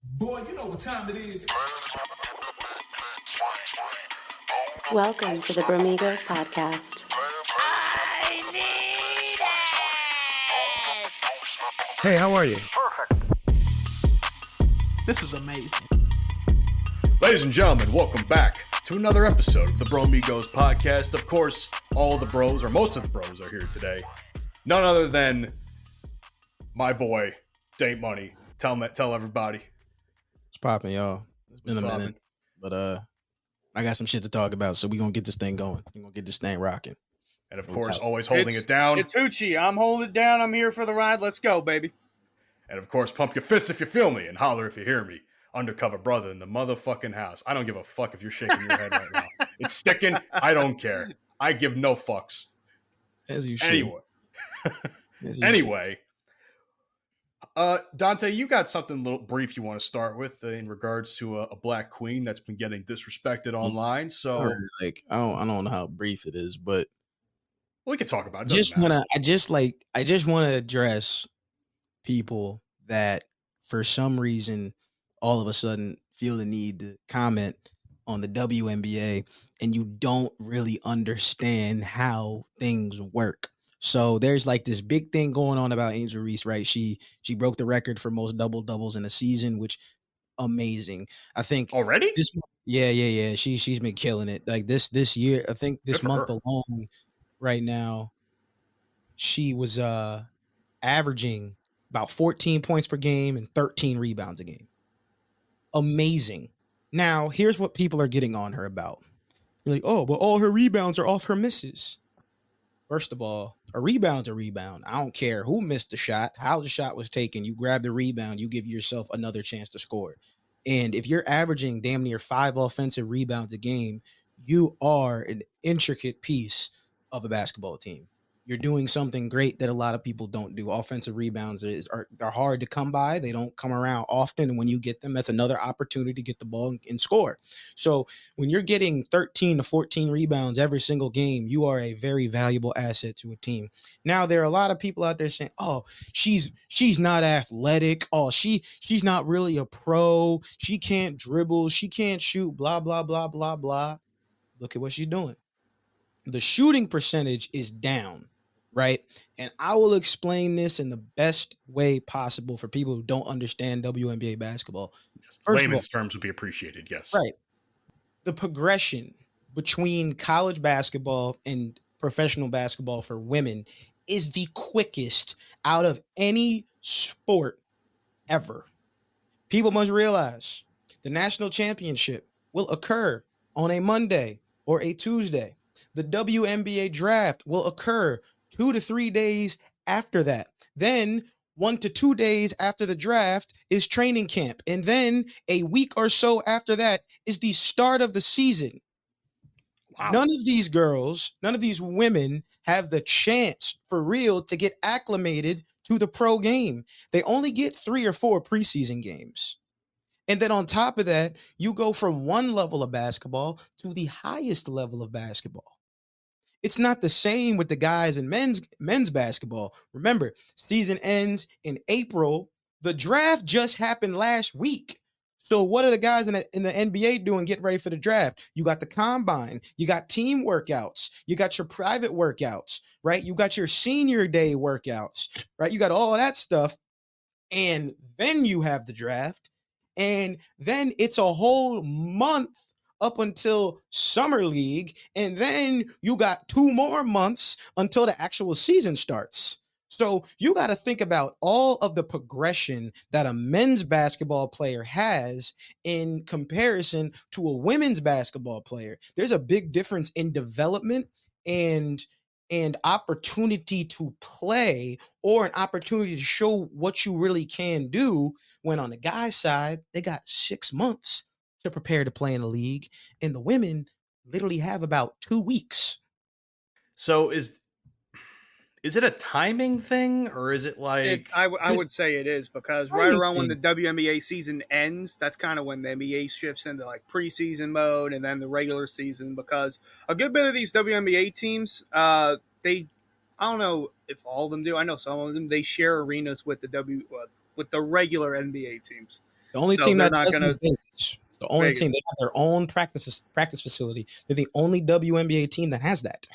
Boy, you know what time it is. Welcome to the Bromigos podcast. I need it! Hey, how are you? This is amazing. Ladies and gentlemen, welcome back to another episode of the Bromigos podcast. Of course, all the bros, or most of the bros, are here today. None other than my boy, Daint Money. Tell everybody. It's popping, y'all. It's been a minute, but I got some shit to talk about, so we gonna get this thing going. We gonna get this thing rocking. And of course, always holding it down. It's Hoochie. I'm holding it down. I'm here for the ride. Let's go, baby. And of course, pump your fists if you feel me and holler if you hear me. Undercover brother in the motherfucking house. I don't give a fuck if you're shaking your head right now. It's sticking. I don't care. I give no fucks. As you should. Anyway. Dante, you got something a little brief you want to start with in regards to a black queen that's been getting disrespected online. So, I don't know how brief it is, but we can talk about it. I just want to address people that for some reason all of a sudden feel the need to comment on the WNBA and you don't really understand how things work. So there's like this big thing going on about Angel Reese, right? She broke the record for most doubles in a season, which amazing. I think already. Yeah. She's been killing it. Like this year, I think this month alone, right now, she was averaging about 14 points per game and 13 rebounds a game. Amazing. Now, here's what people are getting on her about. You're like, oh, but all her rebounds are off her misses. First of all, a rebound's a rebound. I don't care who missed the shot, how the shot was taken. You grab the rebound, you give yourself another chance to score. And if you're averaging damn near 5 offensive rebounds a game, you are an intricate piece of a basketball team. You're doing something great that a lot of people don't do. Offensive rebounds are hard to come by. They don't come around often. And when you get them, that's another opportunity to get the ball and score. So when you're getting 13 to 14 rebounds every single game, you are a very valuable asset to a team. Now, there are a lot of people out there saying, oh, she's not athletic. Oh, she's not really a pro. She can't dribble. She can't shoot, blah, blah, blah, blah, blah. Look at what she's doing. The shooting percentage is down. Right. And I will explain this in the best way possible for people who don't understand WNBA basketball. Yes. Layman's terms would be appreciated. Yes. Right. The progression between college basketball and professional basketball for women is the quickest out of any sport ever. People must realize the national championship will occur on a Monday or a Tuesday. The WNBA draft will occur 2 to 3 days after that. Then 1 to 2 days after the draft is training camp. And then a week or so after that is the start of the season. Wow. None of these girls, none of these women have the chance for real to get acclimated to the pro game. They only get 3 or 4 preseason games. And then on top of that, you go from one level of basketball to the highest level of basketball. It's not the same with the guys in men's basketball. Remember, season ends in April. The draft just happened last week. So what are the guys in the NBA doing getting ready for the draft? You got the combine. You got team workouts. You got your private workouts, right? You got your senior day workouts, right? You got all that stuff. And then you have the draft. And then it's a whole month up until summer league, and then you got 2 more months until the actual season starts. So you got to think about all of the progression that a men's basketball player has in comparison to a women's basketball player. There's a big difference in development and opportunity to play, or an opportunity to show what you really can do, when on the guy's side, they got 6 months to prepare to play in the league, and the women literally have about 2 weeks. So is it a timing thing, or is it like... I would say it is, because right around when the WNBA season ends, that's kind of when the NBA shifts into like preseason mode and then the regular season, because a good bit of these WNBA teams, I don't know if all of them do. I know some of them, they share arenas with the regular NBA teams. The only So team they're that not does gonna- is Vegas. The only Vegas. team, they have their own practice facility. They're the only WNBA team that has that.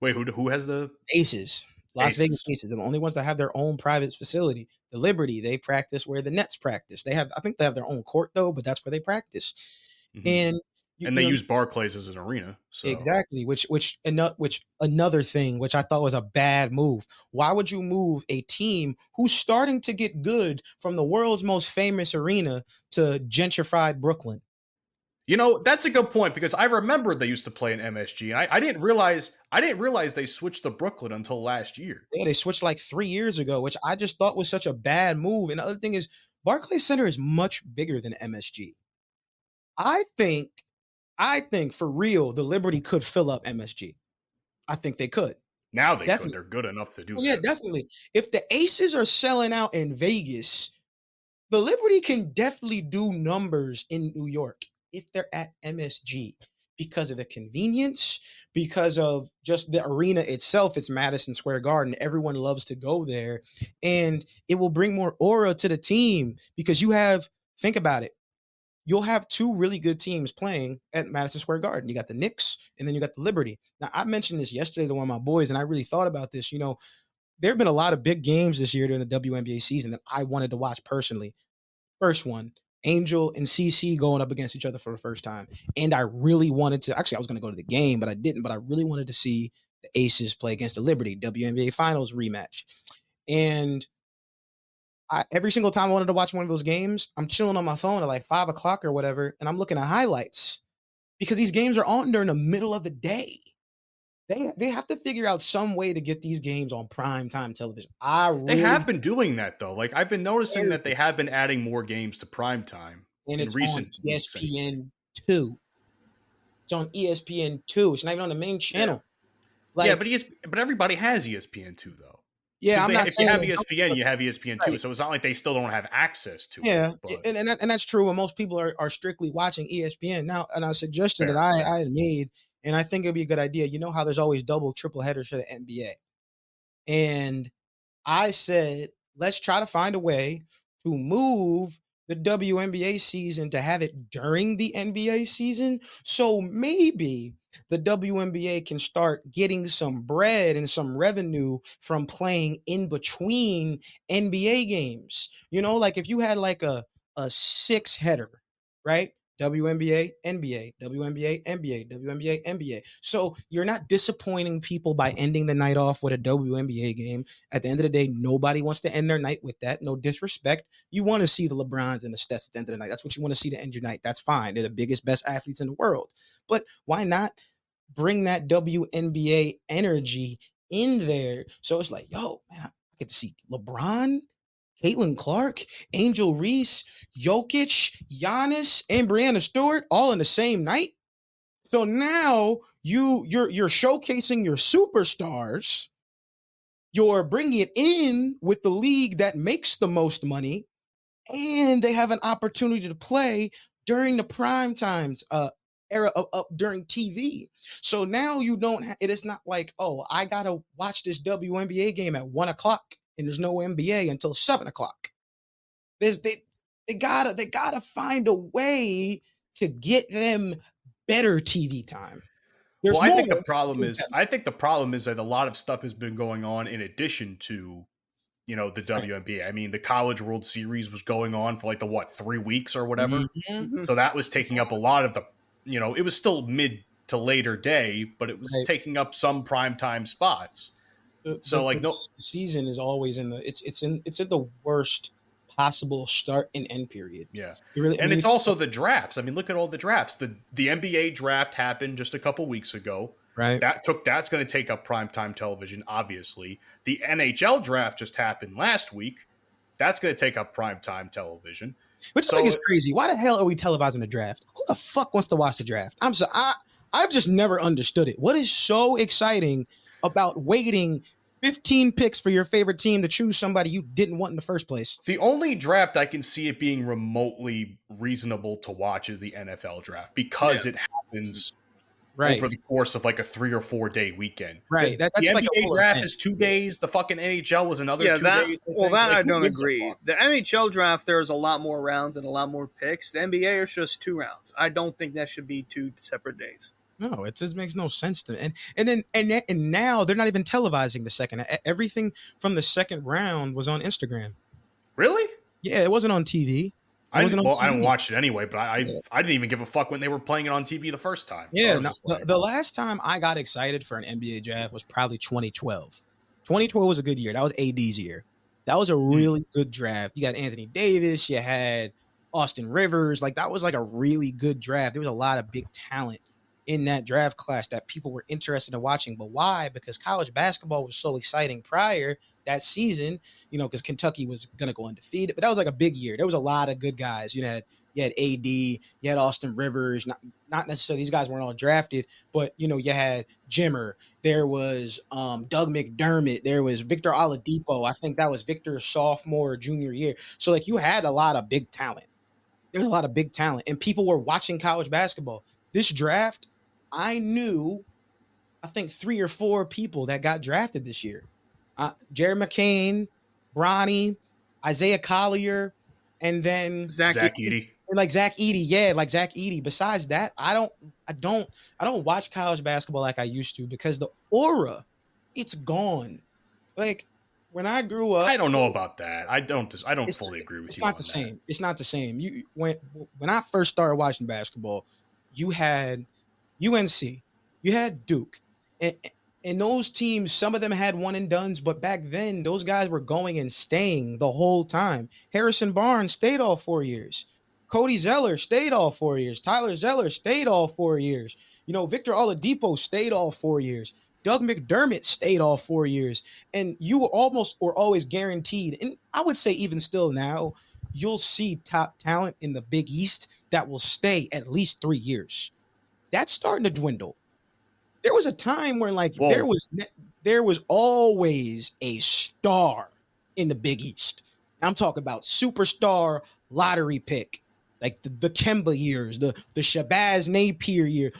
Wait, who has the Aces, Las Aces? Vegas Aces. They're the only ones that have their own private facility. The Liberty, they practice where the Nets practice. I think they have their own court though, but that's where they practice. Mhm. And and they use Barclays as an arena. So exactly, which another thing which I thought was a bad move. Why would you move a team who's starting to get good from the world's most famous arena to gentrified Brooklyn? that's a good point because I remember they used to play in MSG, and I didn't realize they switched to Brooklyn until last year. Yeah, they switched like 3 years ago, which I just thought was such a bad move. And the other thing is, Barclays Center is much bigger than MSG. I think for real, the Liberty could fill up MSG. I think they could. Now they Definitely. could. They're good enough to do Well, that. yeah, definitely. If the Aces are selling out in Vegas, the Liberty can definitely do numbers in New York if they're at MSG because of the convenience, because of just the arena itself. It's Madison Square Garden. Everyone loves to go there, and it will bring more aura to the team because think about it. You'll have two really good teams playing at Madison Square Garden. You got the Knicks, and then you got the Liberty. Now, I mentioned this yesterday to one of my boys, and I really thought about this. There have been a lot of big games this year during the WNBA season that I wanted to watch personally. First one, Angel and CC going up against each other for the first time. And I really wanted to, actually, I was going to go to the game, but I didn't. But I really wanted to see the Aces play against the Liberty, WNBA Finals rematch. And every single time I wanted to watch one of those games, I'm chilling on my phone at like 5 o'clock or whatever, and I'm looking at highlights because these games are on during the middle of the day. They have to figure out some way to get these games on prime time television. They have been doing that though. Like I've been noticing that they have been adding more games to prime time and in it's recent on ESPN 2. It's on ESPN 2. It's not even on the main channel. Yeah, but everybody has ESPN 2 though. Yeah, I'm not if saying you have ESPN, you have ESPN 2, right. so it's not like they still don't have access to yeah, it. Yeah, and that's true. And most people are strictly watching ESPN now. And a suggestion that I had made, and I think it'd be a good idea. You know how there's always double, triple headers for the NBA, and I said let's try to find a way to move the WNBA season to have it during the NBA season, so maybe the WNBA can start getting some bread and some revenue from playing in between NBA games. Like if you had like a 6-header, right? WNBA, NBA, WNBA, NBA, WNBA, NBA. So you're not disappointing people by ending the night off with a WNBA game. At the end of the day, nobody wants to end their night with that. No disrespect. You want to see the LeBrons and the Stephs at the end of the night. That's what you want to see to end your night. That's fine. They're the biggest, best athletes in the world. But why not bring that WNBA energy in there? So it's like, yo, man, I get to see LeBron, Caitlin Clark, Angel Reese, Jokic, Giannis, and Breanna Stewart all in the same night. So now you're showcasing your superstars. You're bringing it in with the league that makes the most money, and they have an opportunity to play during the prime times era of during TV. So now you don't. It is not like, oh, I gotta watch this WNBA game at 1 o'clock. And there's no NBA until 7 o'clock. They gotta find a way to get them better TV time. I think the problem is that a lot of stuff has been going on in addition to, the WNBA. I mean, the College World Series was going on for like 3 weeks or whatever. Mm-hmm. So that was taking up a lot of the, it was still mid to later day, but it was taking up some primetime spots. The season is always in it's in the worst possible start and end period. Yeah, it's also the drafts. I mean, look at all the drafts. The NBA draft happened just a couple weeks ago. Right. That's going to take up primetime television. Obviously, the NHL draft just happened last week. That's going to take up primetime television. Which I think is crazy. Why the hell are we televising the draft? Who the fuck wants to watch the draft? I've just never understood it. What is so exciting about waiting 15 picks for your favorite team to choose somebody you didn't want in the first place? The only draft I can see it being remotely reasonable to watch is the NFL draft because it happens Right. over the course of like a 3 or 4 day weekend. Right. The That's like a NBA full draft event. is 2 days. The fucking NHL was another 2 that, days. well, that Like, I who don't gives a agree. fuck? The NHL draft, there's a lot more rounds and a lot more picks. The NBA is just 2 rounds. I don't think that should be 2 separate days. No, it just makes no sense to me. And now they're not even televising the second. Everything from the second round was on Instagram. Really? Yeah, it wasn't on TV. I wasn't on don't TV. watch it anyway, but I Yeah. didn't even give a fuck when they were playing it on TV the first time. So I Yeah, was no, just like, the last time I got excited for an NBA draft was probably 2012. 2012 was a good year. That was AD's year. That was a really good draft. You got Anthony Davis. You had Austin Rivers. Like, that was like a really good draft. There was a lot of big talent in that draft class that people were interested in watching. But why? Because college basketball was so exciting prior that season, because Kentucky was going to go undefeated. But that was like a big year. There was a lot of good guys. You had AD, you had Austin Rivers, not necessarily these guys weren't all drafted, but you had Jimmer. There was Doug McDermott. There was Victor Oladipo. I think that was Victor's sophomore or junior year. So like you had a lot of big talent. There's a lot of big talent, and people were watching college basketball. This draft, I knew, I think 3 or 4 people that got drafted this year. Jared McCain, Bronny, Isaiah Collier, and then Zach Edey. Like Zach Edey, yeah, like Zach Edey. Besides that, I don't watch college basketball like I used to because the aura, it's gone. Like when I grew up, I don't know about that. I don't fully agree with you. It's not the same. It's not the same. When I first started watching basketball, you had UNC, you had Duke, and those teams, some of them had one and dones, but back then those guys were going and staying the whole time. Harrison Barnes stayed all 4 years. Cody Zeller stayed all 4 years. Tyler Zeller stayed all 4 years. Victor Oladipo stayed all 4 years. Doug McDermott stayed all 4 years. And you almost or always guaranteed, and I would say even still now, you'll see top talent in the Big East that will stay at least 3 years. That's starting to dwindle. There was a time where there was always a star in the Big East. I'm talking about superstar lottery pick. Like the Kemba years, the Shabazz Napier year,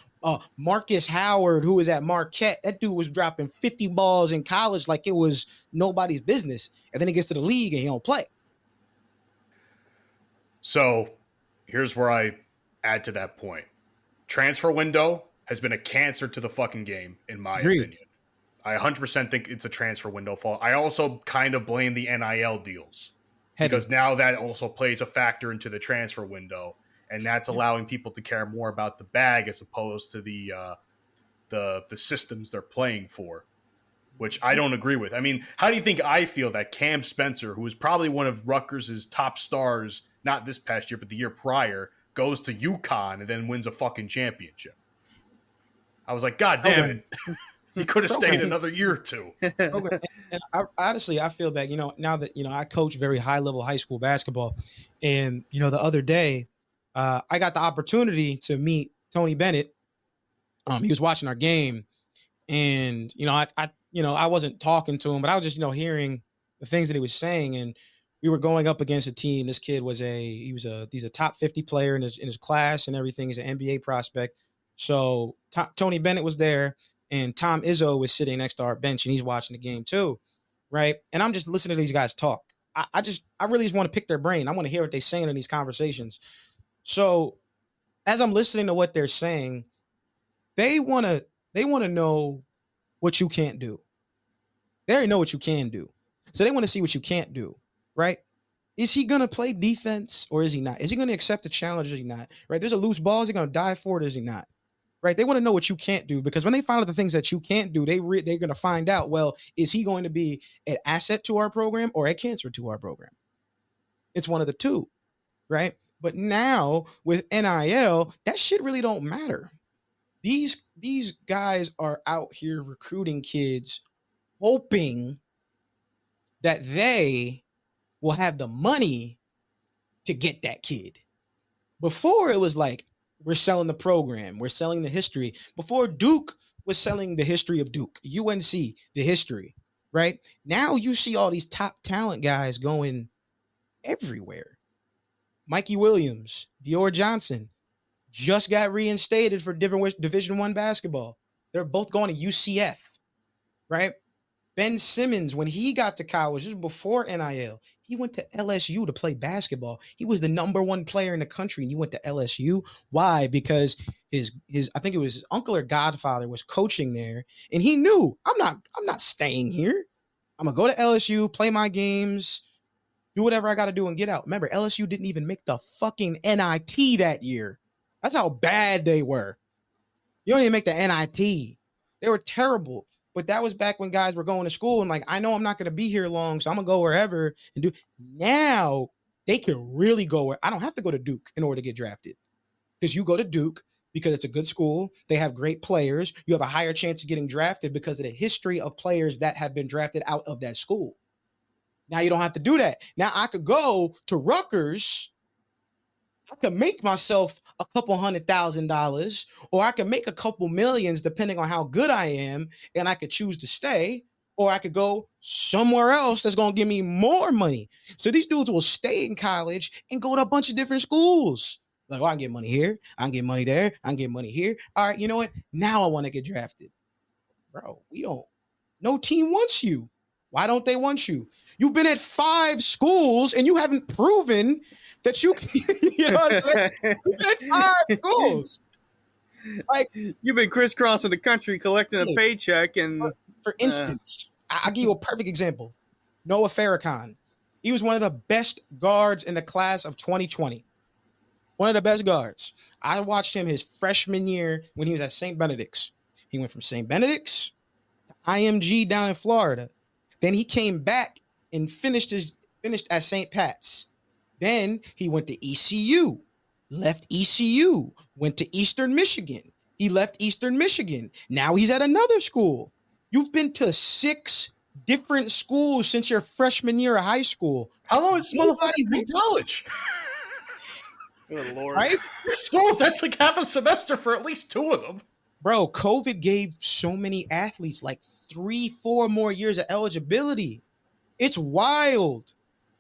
Marcus Howard, who was at Marquette. That dude was dropping 50 balls in college like it was nobody's business. And then he gets to the league and he don't play. So here's where I add to that point. Transfer window has been a cancer to the fucking game, in my opinion. I 100% think it's a transfer window fault. I also kind of blame the NIL deals. Because now that also plays a factor into the transfer window, and that's allowing people to care more about the bag as opposed to the systems they're playing for, which I don't agree with. I mean, how do you think I feel that Cam Spencer, who was probably one of Rutgers' top stars, not this past year, but the year prior, goes to UConn and then wins a fucking championship? I was like, God damn it. He could have stayed another year or two. Okay. And honestly, I feel bad, now that, I coach very high level high school basketball. And, the other day, I got the opportunity to meet Tony Bennett. He was watching our game and, I wasn't talking to him, but I was just, hearing the things that he was saying. And we were going up against a team. This kid was he's a top 50 player in his class and everything. He's an NBA prospect. So Tony Bennett was there. And Tom Izzo was sitting next to our bench and he's watching the game too. Right. And I'm just listening to these guys talk. I really just want to pick their brain. I want to hear what they're saying in these conversations. So as I'm listening to what they're saying, they want to know what you can't do. They already know what you can do. So they want to see what you can't do. Right. Is he going to play defense or is he not? Is he going to accept the challenge or is he not? Right. There's a loose ball. Is he going to die for it or is he not? Right. They want to know what you can't do because when they find out the things that you can't do, they're going to find out, well, is he going to be an asset to our program or a cancer to our program? It's one of the two. Right. But now with NIL, that shit really don't matter. These guys are out here recruiting kids, hoping that they will have the money to get that kid. Before it was like, we're selling the program. We're selling the history. Before Duke was selling the history of Duke, UNC, the history, right? Now you see all these top talent guys going everywhere. Mikey Williams, Dior Johnson. just got reinstated for different Division I basketball. They're both going to UCF, right? Ben Simmons, when he got to college, this was before NIL, he went to LSU to play basketball. He was the number one player in the country, and he went to LSU. Why? Because his I think it was his uncle or godfather was coaching there, and he knew I'm not staying here. I'm gonna go to LSU, play my games, do whatever I got to do, and get out. Remember, LSU didn't even make the fucking NIT that year. That's how bad they were. You don't even make the NIT. They were terrible. But that was back when guys were going to school and like, I know I'm not going to be here long, so I'm going to go wherever and do. Now they can really go where I don't have to go to Duke in order to get drafted, because you go to Duke because it's a good school. They have great players. You have a higher chance of getting drafted because of the history of players that have been drafted out of that school. Now you don't have to do that. Now I could go to Rutgers. I could make myself a couple $100,000, or I could make a couple millions depending on how good I am, and I could choose to stay, or I could go somewhere else that's going to give me more money. So these dudes will stay in college and go to a bunch of different schools. Like, I can get money here, I can get money there, I can get money here. All right, you know what? Now I want to get drafted. Bro, no team wants you. Why don't they want you? You've been at 5 schools and you haven't proven that you can, you know what I'm saying? You've been at 5 schools. Like, you've been crisscrossing the country collecting a paycheck. And for instance, I'll give you a perfect example. Noah Farrakhan. He was one of the best guards in the class of 2020. One of the best guards. I watched him his freshman year when he was at St. Benedict's. He went from St. Benedict's to IMG down in Florida. Then he came back and finished at St. Pat's. Then he went to ECU, left ECU, went to Eastern Michigan. He left Eastern Michigan. Now he's at another school. You've been to 6 different schools since your freshman year of high school. How long is this motherfucker in college? Good Lord. Right? Schools, that's like half a semester for at least 2 of them. Bro, COVID gave so many athletes like 3-4 more years of eligibility. It's wild.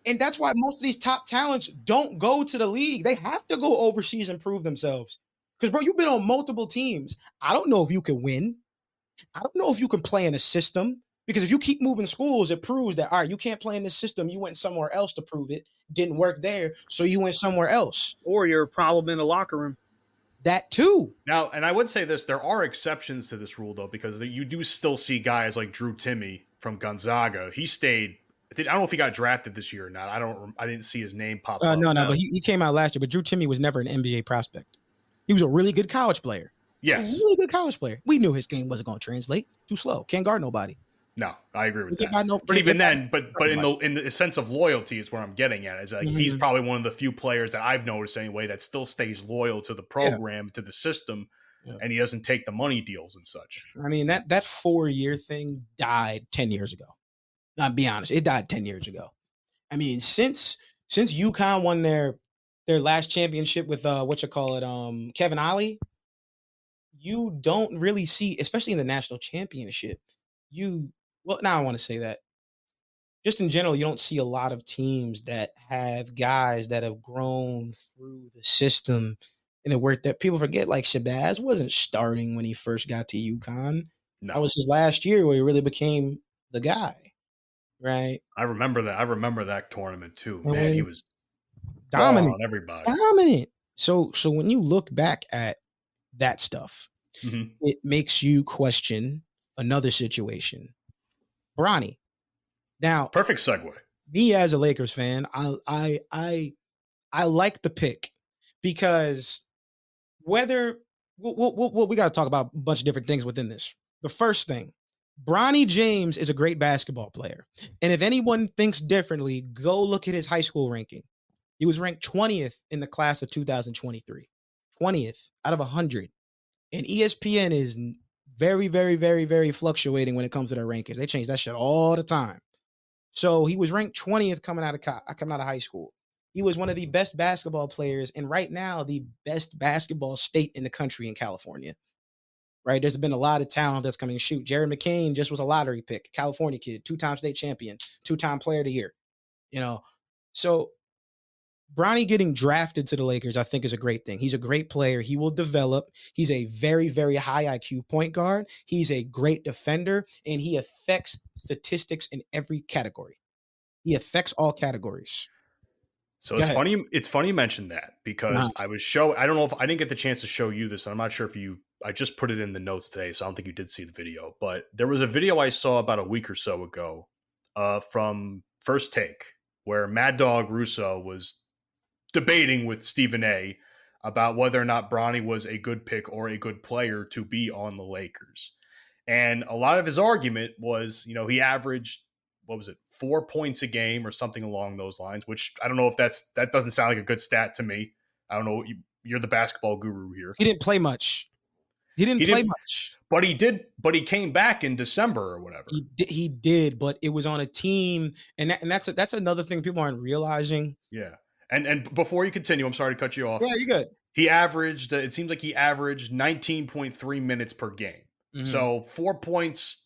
And that's why most of these top talents don't go to the league. They have to go overseas and prove themselves. Because, bro, you've been on multiple teams. I don't know if you can win. I don't know if you can play in a system. Because if you keep moving schools, it proves that, all right, you can't play in this system. You went somewhere else to prove it. Didn't work there, so you went somewhere else. Or you're a problem in the locker room. That too. Now, and I would say this, there are exceptions to this rule, though, because you do still see guys like Drew Timme from Gonzaga. He stayed. I don't know if he got drafted this year or not. I didn't see his name pop up. No, but he came out last year. But Drew Timme was never an NBA prospect. He was a really good college player. Yes. A really good college player. We knew his game wasn't going to translate. Too slow. Can't guard nobody. No, I agree with that. But even then, but in the sense of loyalty is where I'm getting at. Is like he's probably one of the few players that I've noticed anyway that still stays loyal to the program, to the system, and he doesn't take the money deals and such. I mean, that 4-year thing died 10 years ago. I'll be honest, it died 10 years ago. I mean, since UConn won their last championship with Kevin Ollie, you don't really see, especially in the national championship, well, now I want to say that. Just in general, you don't see a lot of teams that have guys that have grown through the system and it worked. That people forget, like Shabazz wasn't starting when he first got to UConn. No. That was his last year where he really became the guy, right? I remember that tournament too. Man, he was dominant on everybody. Dominant. So when you look back at that stuff, it makes you question another situation. Bronny. Now, perfect segue. Me as a Lakers fan, I like the pick because whether we got to talk about a bunch of different things within this. The first thing, Bronny James is a great basketball player, and if anyone thinks differently, go look at his high school ranking. He was ranked 20th in the class of 2023, 20th out of 100, and ESPN is very, very, very, very fluctuating when it comes to their rankings. They change that shit all the time. So he was ranked 20th coming out of high school. He was one of the best basketball players, and right now the best basketball state in the country in California. Right? There's been a lot of talent that's coming to shoot. Jared McCain just was a lottery pick, California kid, 2-time state champion, 2-time player of the year. You know, so Bronny getting drafted to the Lakers, I think, is a great thing. He's a great player. He will develop. He's a very, very high IQ point guard. He's a great defender, and he affects statistics in every category. He affects all categories. So Go it's ahead. funny. It's funny you mentioned that because I don't know if I didn't get the chance to show you this. And I'm not sure if I just put it in the notes today. So I don't think you did see the video, but there was a video I saw about a week or so ago from First Take where Mad Dog Russo was debating with Stephen A about whether or not Bronny was a good pick or a good player to be on the Lakers. And a lot of his argument was, he averaged, 4 points a game or something along those lines, which I don't know if that doesn't sound like a good stat to me. I don't know. You're the basketball guru here. He didn't play much. He didn't play much. But he came back in December or whatever. He did, but it was on a team. And that's another thing people aren't realizing. Yeah. And before you continue, I'm sorry to cut you off. Yeah, you're good. He averaged, it seems like he averaged 19.3 minutes per game. Mm-hmm. So 4 points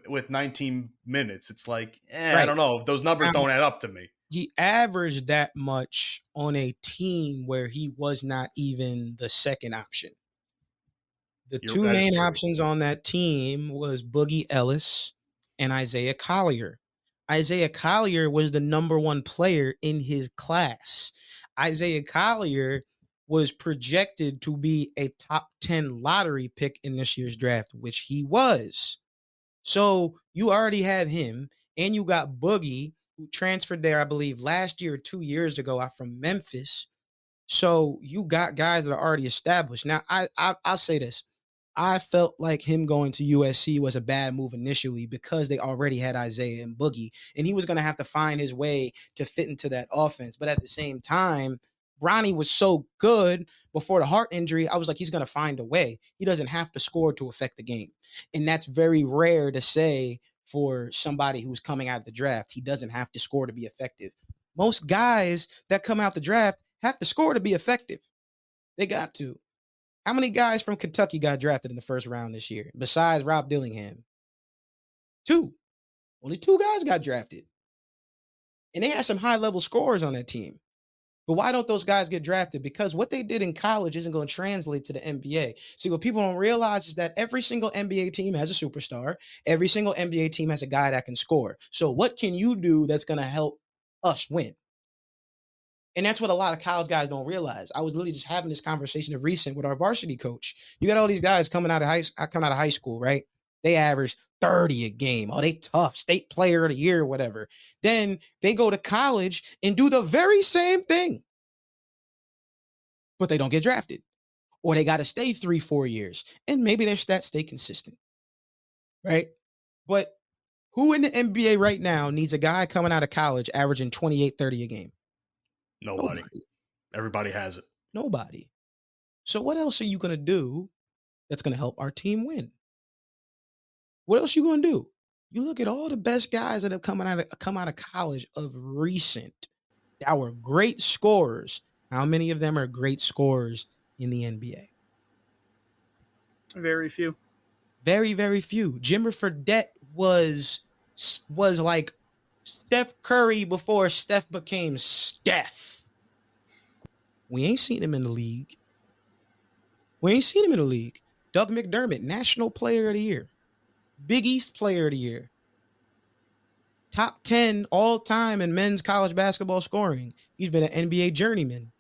with 19 minutes. It's like, right. I don't know. Those numbers don't add up to me. He averaged that much on a team where he was not even the second option. The two main options on that team was Boogie Ellis and Isaiah Collier. Isaiah Collier was the number one player in his class. Isaiah Collier was projected to be a top 10 lottery pick in this year's draft, which he was. So you already have him, and you got Boogie, who transferred there, I believe, last year or 2 years ago from Memphis. So you got guys that are already established. Now, I'll say this. I felt like him going to USC was a bad move initially because they already had Isaiah and Boogie, and he was going to have to find his way to fit into that offense. But at the same time, Bronny was so good before the heart injury, I was like, he's going to find a way. He doesn't have to score to affect the game. And that's very rare to say for somebody who's coming out of the draft. He doesn't have to score to be effective. Most guys that come out the draft have to score to be effective. They got to. How many guys from Kentucky got drafted in the first round this year, besides Rob Dillingham? 2. Only 2 guys got drafted. And they had some high-level scorers on that team. But why don't those guys get drafted? Because what they did in college isn't going to translate to the NBA. See, what people don't realize is that every single NBA team has a superstar. Every single NBA team has a guy that can score. So what can you do that's going to help us win? And that's what a lot of college guys don't realize. I was literally just having this conversation of recent with our varsity coach. You got all these guys coming out of high school, right? They average 30 a game. Oh, they tough. State player of the year or whatever. Then they go to college and do the very same thing. But they don't get drafted. Or they got to stay 3-4 years. And maybe their stats stay consistent. Right? But who in the NBA right now needs a guy coming out of college averaging 28, 30 a game? Nobody. Everybody has it. Nobody. So what else are you going to do that's going to help our team win? What else are you going to do? You look at all the best guys that have come out of college of recent that were great scorers. How many of them are great scorers in the NBA? Very few. Very, very few. Jimmer Fredette was like Steph Curry before Steph became Steph. We ain't seen him in the league. Doug McDermott, National Player of the Year. Big East Player of the Year. Top 10 all time in men's college basketball scoring. He's been an NBA journeyman.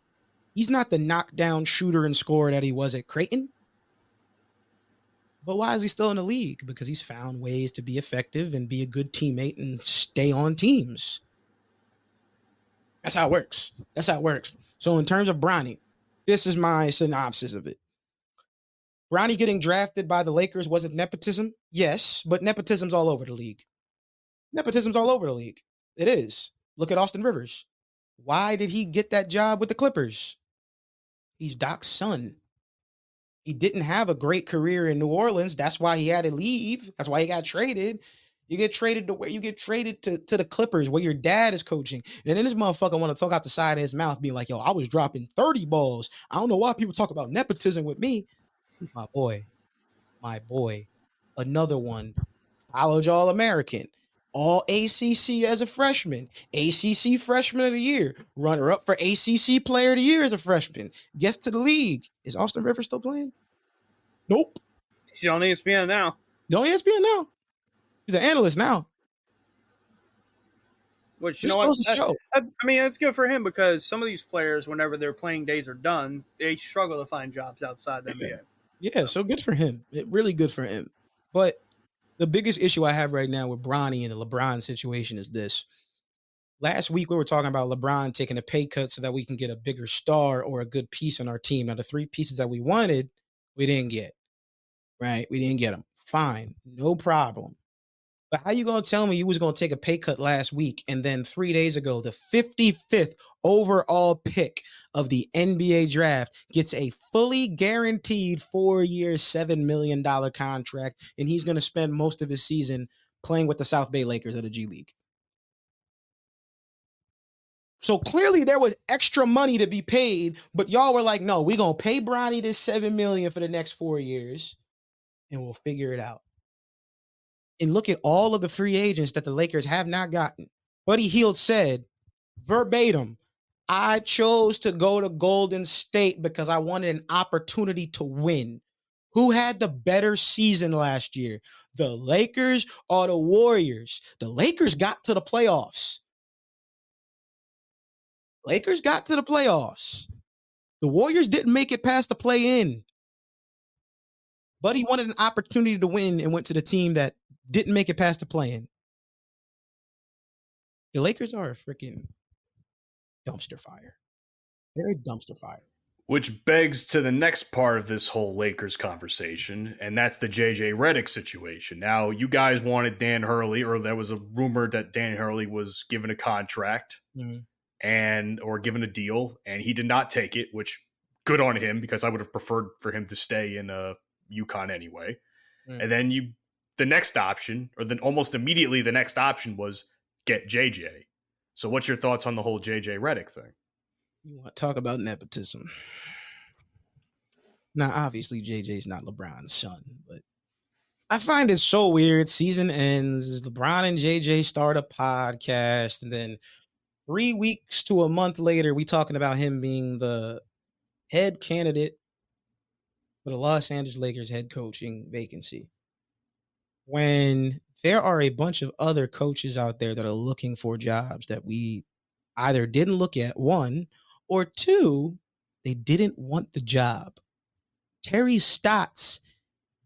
He's not the knockdown shooter and scorer that he was at Creighton. But why is he still in the league? Because he's found ways to be effective and be a good teammate and stay on teams. That's how it works. So in terms of Bronny, this is my synopsis of it. Bronny getting drafted by the Lakers, was it nepotism? Yes, but nepotism's all over the league. It is. Look at Austin Rivers. Why did he get that job with the Clippers? He's Doc's son. He didn't have a great career in New Orleans. That's why he had to leave. That's why he got traded. You get traded to where you get traded to the Clippers where your dad is coaching. And then this motherfucker want to talk out the side of his mouth being like, yo, I was dropping 30 balls. I don't know why people talk about nepotism with me. My boy, another one, college All-American. All ACC as a freshman, ACC Freshman of the Year, runner-up for ACC Player of the Year as a freshman, gets to the league. Is Austin Rivers still playing? Nope. He's on ESPN now. He's on ESPN now. He's an analyst now. Which, Just goes to show. I mean, it's good for him because some of these players, whenever their playing days are done, they struggle to find jobs outside the NBA. Yeah, so good for him. Really good for him. But the biggest issue I have right now with Bronny and the LeBron situation is this. Last week, we were talking about LeBron taking a pay cut so that we can get a bigger star or a good piece on our team. Now, the 3 pieces that we wanted, we didn't get. Right? We didn't get them. Fine. No problem. But how you going to tell me you was going to take a pay cut last week and then 3 days ago, the 55th overall pick of the NBA draft gets a fully guaranteed 4-year, $7 million contract, and he's going to spend most of his season playing with the South Bay Lakers of the G League? So clearly there was extra money to be paid, but y'all were like, no, we're going to pay Bronny this $7 million for the next 4 years, and we'll figure it out. And look at all of the free agents that the Lakers have not gotten. Buddy Hield said, verbatim, I chose to go to Golden State because I wanted an opportunity to win. Who had the better season last year? The Lakers or the Warriors? The Lakers got to the playoffs. The Warriors didn't make it past the play-in. Buddy wanted an opportunity to win and went to the team that didn't make it past the play-in. The Lakers are a freaking dumpster fire. They're a dumpster fire. Which begs to the next part of this whole Lakers conversation, and that's the JJ Reddick situation. Now, you guys wanted Dan Hurley, or there was a rumor that Dan Hurley was given a contract or given a deal, and he did not take it, which good on him, because I would have preferred for him to stay in UConn anyway. And then the next option, or then almost immediately the next option, was get JJ. So what's your thoughts on the whole JJ Reddick thing? You want to talk about nepotism? Now, obviously, JJ's not LeBron's son, but I find it so weird. Season ends, LeBron and JJ start a podcast, and then 3 weeks to a month later, we talking about him being the head candidate for the Los Angeles Lakers head coaching vacancy, when there are a bunch of other coaches out there that are looking for jobs that we either didn't look at, one, or two, they didn't want the job. Terry Stotts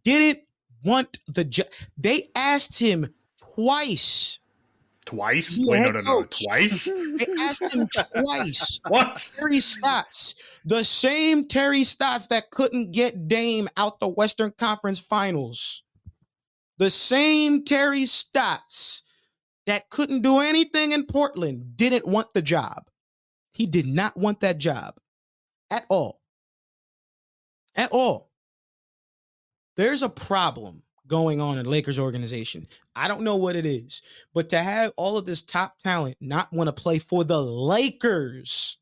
didn't want the job. They asked him twice. Twice? Wait, no. Twice? They asked him twice. What? Terry Stotts, the same Terry Stotts that couldn't get Dame out the Western Conference Finals. The same Terry Stotts that couldn't do anything in Portland didn't want the job. He did not want that job at all. At all. There's a problem going on in the Lakers organization. I don't know what it is, but to have all of this top talent not want to play for the Lakers.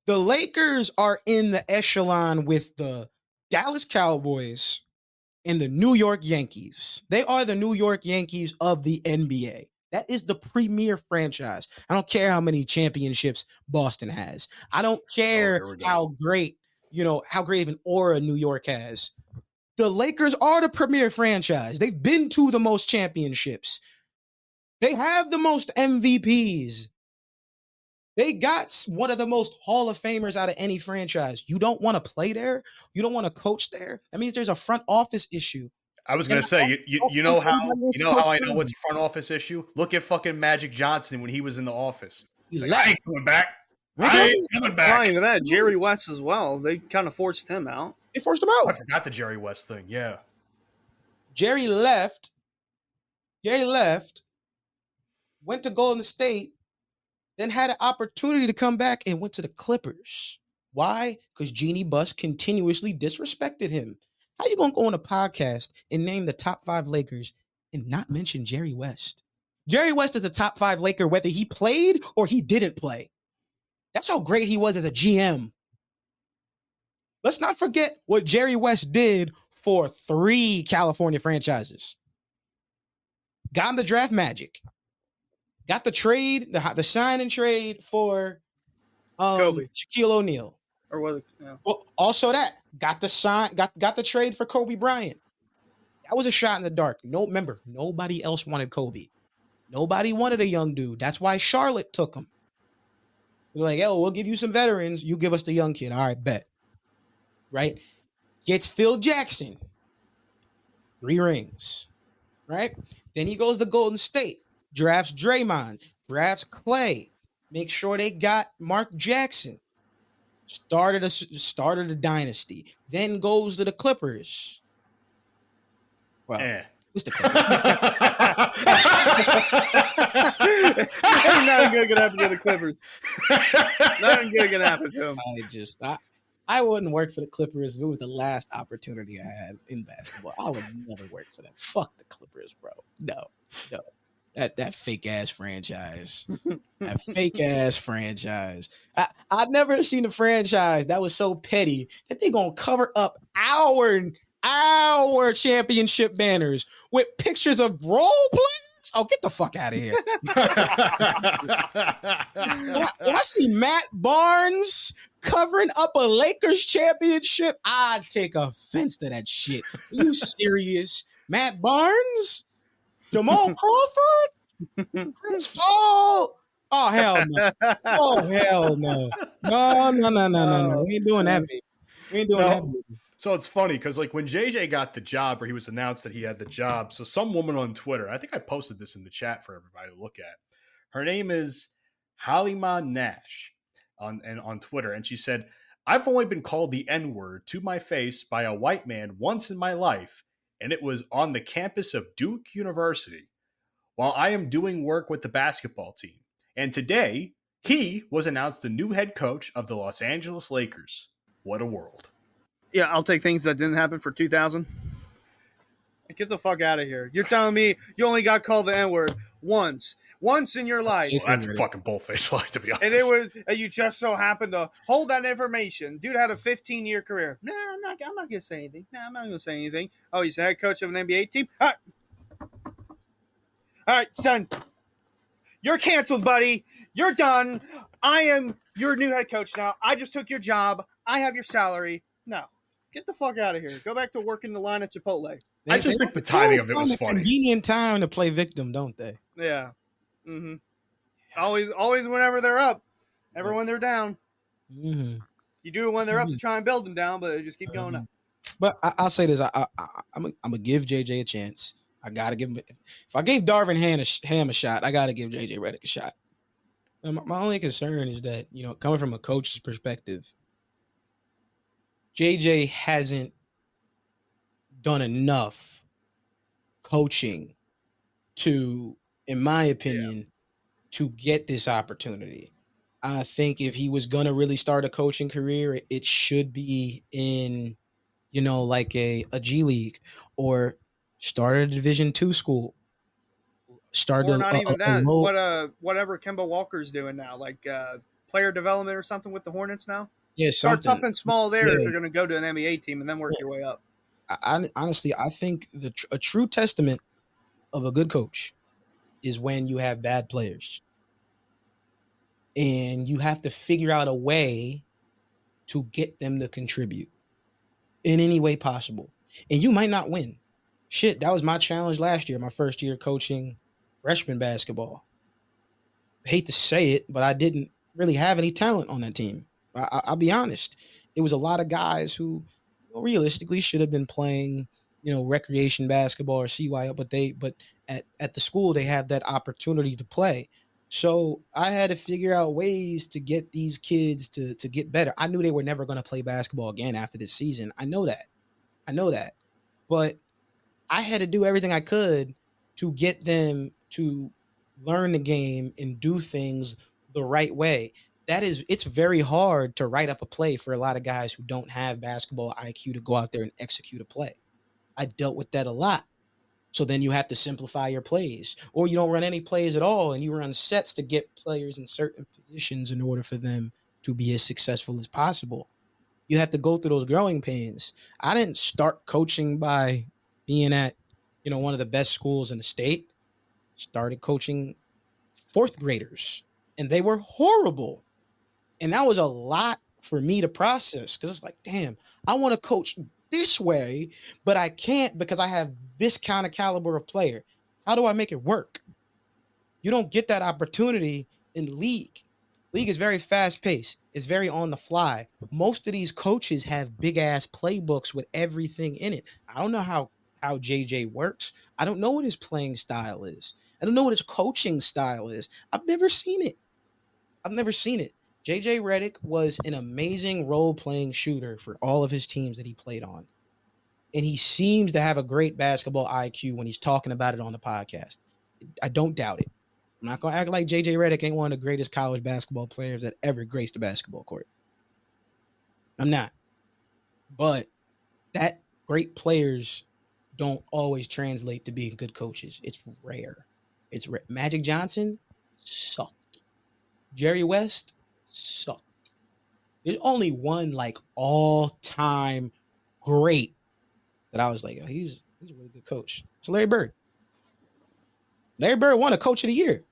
The Lakers are in the echelon with the Dallas Cowboys and the New York Yankees. They are the New York Yankees of the NBA. That is the premier franchise. I don't care how many championships Boston has. I don't care how great of an aura New York has. The Lakers are the premier franchise. They've been to the most championships. They have the most MVPs. They got one of the most Hall of Famers out of any franchise. You don't want to play there? You don't want to coach there? That means there's a front office issue. I was going to say, you know how I know it's a front office issue? Look at fucking Magic Johnson when he was in the office. He's like, I ain't coming back. I ain't coming back. Not even that, Jerry West as well. They kind of forced him out. They forced him out. I forgot the Jerry West thing. Yeah. Jerry left, went to Golden State, then had an opportunity to come back and went to the Clippers. Why? Because Jeannie Buss continuously disrespected him. How you going to go on a podcast and name the top 5 Lakers and not mention Jerry West? Jerry West is a top 5 Laker whether he played or he didn't play. That's how great he was as a GM. Let's not forget what Jerry West did for 3 California franchises. got in the draft Magic, got the trade, the sign and trade for Kobe. Shaquille O'Neal. Or was it? Yeah. Well, also that got the trade for Kobe Bryant. That was a shot in the dark. Remember, nobody else wanted Kobe. Nobody wanted a young dude. That's why Charlotte took him. They're like, yo, we'll give you some veterans. You give us the young kid. All right, bet. Right? Gets Phil Jackson. 3 rings. Right? Then he goes to Golden State. Drafts Draymond. Drafts Clay. Make sure they got Mark Jackson. Started a dynasty. Then goes to the Clippers. Well, it's the Clippers. Ain't nothing good gonna happen to the Clippers. Nothing good gonna happen to them. I wouldn't work for the Clippers if it was the last opportunity I had in basketball. I would never work for them. Fuck the Clippers, bro. No. That fake ass franchise. That fake ass franchise. I've never seen a franchise that was so petty that they're gonna cover up our championship banners with pictures of role players. Oh, get the fuck out of here. When I see Matt Barnes covering up a Lakers championship, I take offense to that shit. Are you serious? Matt Barnes? Jamal Crawford? Chris Paul? Oh, hell no. Oh, hell no. No. We ain't doing that, baby. We ain't doing that, baby. So it's funny because like when JJ got the job, or he was announced that he had the job, so some woman on Twitter, I think I posted this in the chat for everybody to look at. Her name is Halima Nash on Twitter, and she said, "I've only been called the N-word to my face by a white man once in my life, and it was on the campus of Duke University while I am doing work with the basketball team. And today, he was announced the new head coach of the Los Angeles Lakers. What a world." Yeah, I'll take things that didn't happen for 2000. Get the fuck out of here. You're telling me you only got called the N-word once in your life. Well, that's fucking bullface lie, to be honest. And it was, you just so happened to hold that information. Dude had a 15-year career. No, I'm not going to say anything. No, I'm not going to say anything. Oh, he's the head coach of an NBA team? All right, son. You're canceled, buddy. You're done. I am your new head coach now. I just took your job. I have your salary. No. Get the fuck out of here. Go back to working the line at Chipotle. I just think the timing of it was funny. Convenient time to play victim, don't they? Yeah. Mm-hmm. Always whenever they're up. Never when they're down. Mm-hmm. You do it when they're up to try and build them down, but they just keep going up. But I'll say this. I'm going to give JJ a chance. I got to give him. If I gave Darvin Ham a shot, I got to give JJ Reddick a shot. And my only concern is that, coming from a coach's perspective, JJ hasn't done enough coaching to, in my opinion, to get this opportunity. I think if he was going to really start a coaching career, it should be in, like a G League, or start a Division II school. Or not even that. Whatever Kemba Walker's doing now, like player development or something with the Hornets now. Yeah, start something small there if you're going to go to an NBA team and then work your way up. Honestly, I think a true testament of a good coach is when you have bad players, and you have to figure out a way to get them to contribute in any way possible. And you might not win. Shit, that was my challenge last year, my first year coaching freshman basketball. I hate to say it, but I didn't really have any talent on that team. I'll be honest. It was a lot of guys who realistically should have been playing, recreation basketball or CYO, but at the school they have that opportunity to play. So I had to figure out ways to get these kids to get better. I knew they were never going to play basketball again after this season. I know that. But I had to do everything I could to get them to learn the game and do things the right way. It's very hard to write up a play for a lot of guys who don't have basketball IQ to go out there and execute a play. I dealt with that a lot. So then you have to simplify your plays, or you don't run any plays at all, and you run sets to get players in certain positions in order for them to be as successful as possible. You have to go through those growing pains. I didn't start coaching by being at, one of the best schools in the state. started coaching fourth graders, and they were horrible. And that was a lot for me to process because it's like, damn, I want to coach this way, but I can't because I have this kind of caliber of player. How do I make it work? You don't get that opportunity in the league. League is very fast paced. It's very on the fly. Most of these coaches have big ass playbooks with everything in it. I don't know how JJ works. I don't know what his playing style is. I don't know what his coaching style is. I've never seen it. JJ Reddick was an amazing role-playing shooter for all of his teams that he played on. And he seems to have a great basketball IQ when he's talking about it on the podcast. I don't doubt it. I'm not going to act like JJ Reddick ain't one of the greatest college basketball players that ever graced the basketball court. I'm not. But that great players don't always translate to being good coaches. It's rare. Magic Johnson sucked. Jerry West sucked. There's only one like all-time great that I was like, oh, he's a really good coach. It's Larry Bird. Larry Bird won a coach of the year.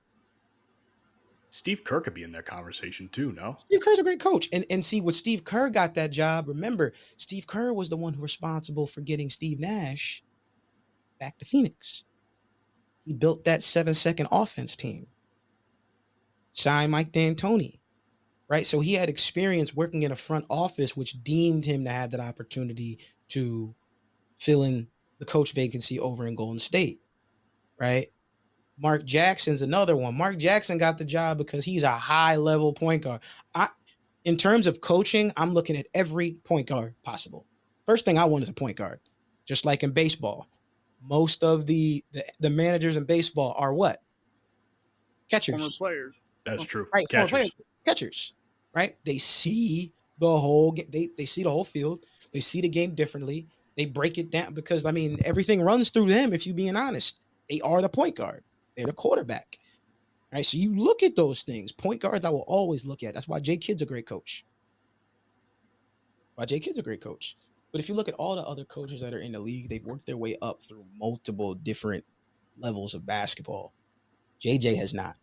Steve Kerr could be in that conversation too, no? Steve Kerr's a great coach. And see, when Steve Kerr got that job, remember, Steve Kerr was the one who was responsible for getting Steve Nash back to Phoenix. He built that 7-second offense team. Signed Mike D'Antoni, right? So he had experience working in a front office, which deemed him to have that opportunity to fill in the coach vacancy over in Golden State, right? Mark Jackson's another one. Mark Jackson got the job because he's a high-level point guard. In terms of coaching, I'm looking at every point guard possible. First thing I want is a point guard, just like in baseball. Most of the managers in baseball are what? Catchers. Former players. That's true. Right, Catchers. Right? They see the whole they see the whole field. They see the game differently. They break it down because I mean everything runs through them. If you're being honest, they are the point guard. They're the quarterback. Right? So you look at those things. Point guards, I will always look at. That's why Jay Kidd's a great coach. But if you look at all the other coaches that are in the league, they've worked their way up through multiple different levels of basketball. JJ has not.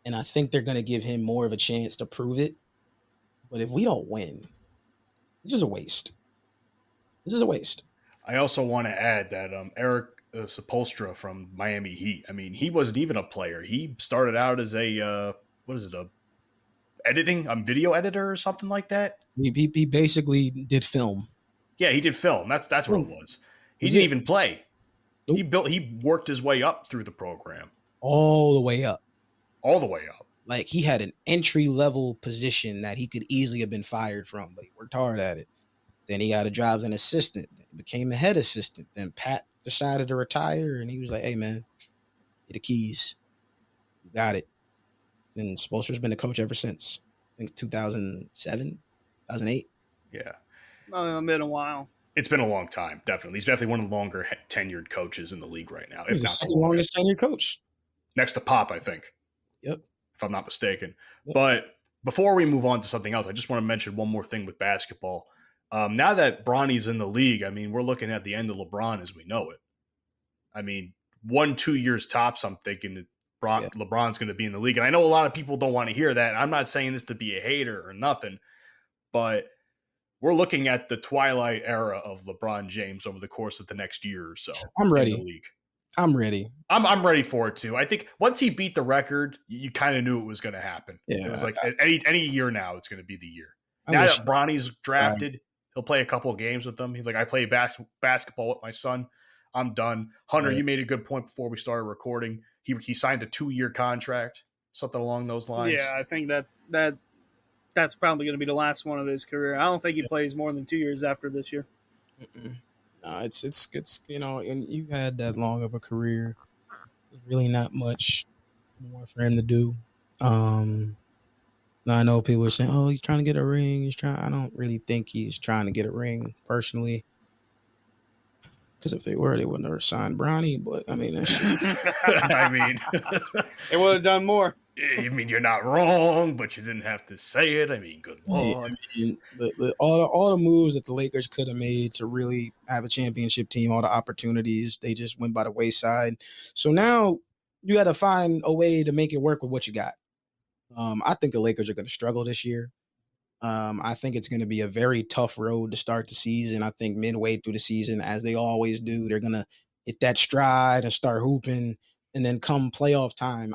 And I think they're going to give him more of a chance to prove it. But if we don't win, this is a waste. I also want to add that Eric Spoelstra from Miami Heat, I mean, he wasn't even a player. He started out as a video editor or something like that. He basically did film. Yeah, he did film. That's what it was. He didn't even play. Nope. He worked his way up through the program. All the way up. Like he had an entry-level position that he could easily have been fired from, but he worked hard at it. Then he got a job as an assistant, then became a head assistant. Then Pat decided to retire, and he was like, hey, man, get the keys. You got it. And Spoelstra's been the coach ever since, I think 2007, 2008. Yeah. It's been a while. It's been a long time, definitely. He's definitely one of the longer tenured coaches in the league right now. He's the second longest tenured coach. Next to Pop, I think. Yep. If I'm not mistaken. Yep. But before we move on to something else, I just want to mention one more thing with basketball. Now that Bronny's in the league, I mean, we're looking at the end of LeBron as we know it. I mean, 1-2 years tops, I'm thinking LeBron's going to be in the league. And I know a lot of people don't want to hear that. I'm not saying this to be a hater or nothing, but we're looking at the twilight era of LeBron James over the course of the next year or so. I'm ready. In the league. I'm ready. I'm ready for it too. I think once he beat the record, you kind of knew it was going to happen. Yeah. It was like any year now, it's going to be the year. Now that Bronny's drafted, he'll play a couple of games with them. He's like, I play basketball with my son. I'm done. Hunter, you made a good point before we started recording. He signed a 2-year contract, something along those lines. Yeah, I think that's probably going to be the last one of his career. I don't think he plays more than 2 years after this year. No, it's you know, and you've had that long of a career. There's really not much more for him to do. Now I know people are saying, "Oh, he's trying to get a ring." I don't really think he's trying to get a ring personally. Because if they were, they would never sign Bronny. But I mean, that's I mean, they would have done more. I mean, you're not wrong, but you didn't have to say it. I mean, good Lord. I mean, all the moves that the Lakers could have made to really have a championship team, all the opportunities, they just went by the wayside. So now You got to find a way to make it work with what you got. I think the Lakers are going to struggle this year. I think it's going to be a very tough road to start the season. I think midway through the season, as they always do, they're going to hit that stride and start hooping. And then come playoff time,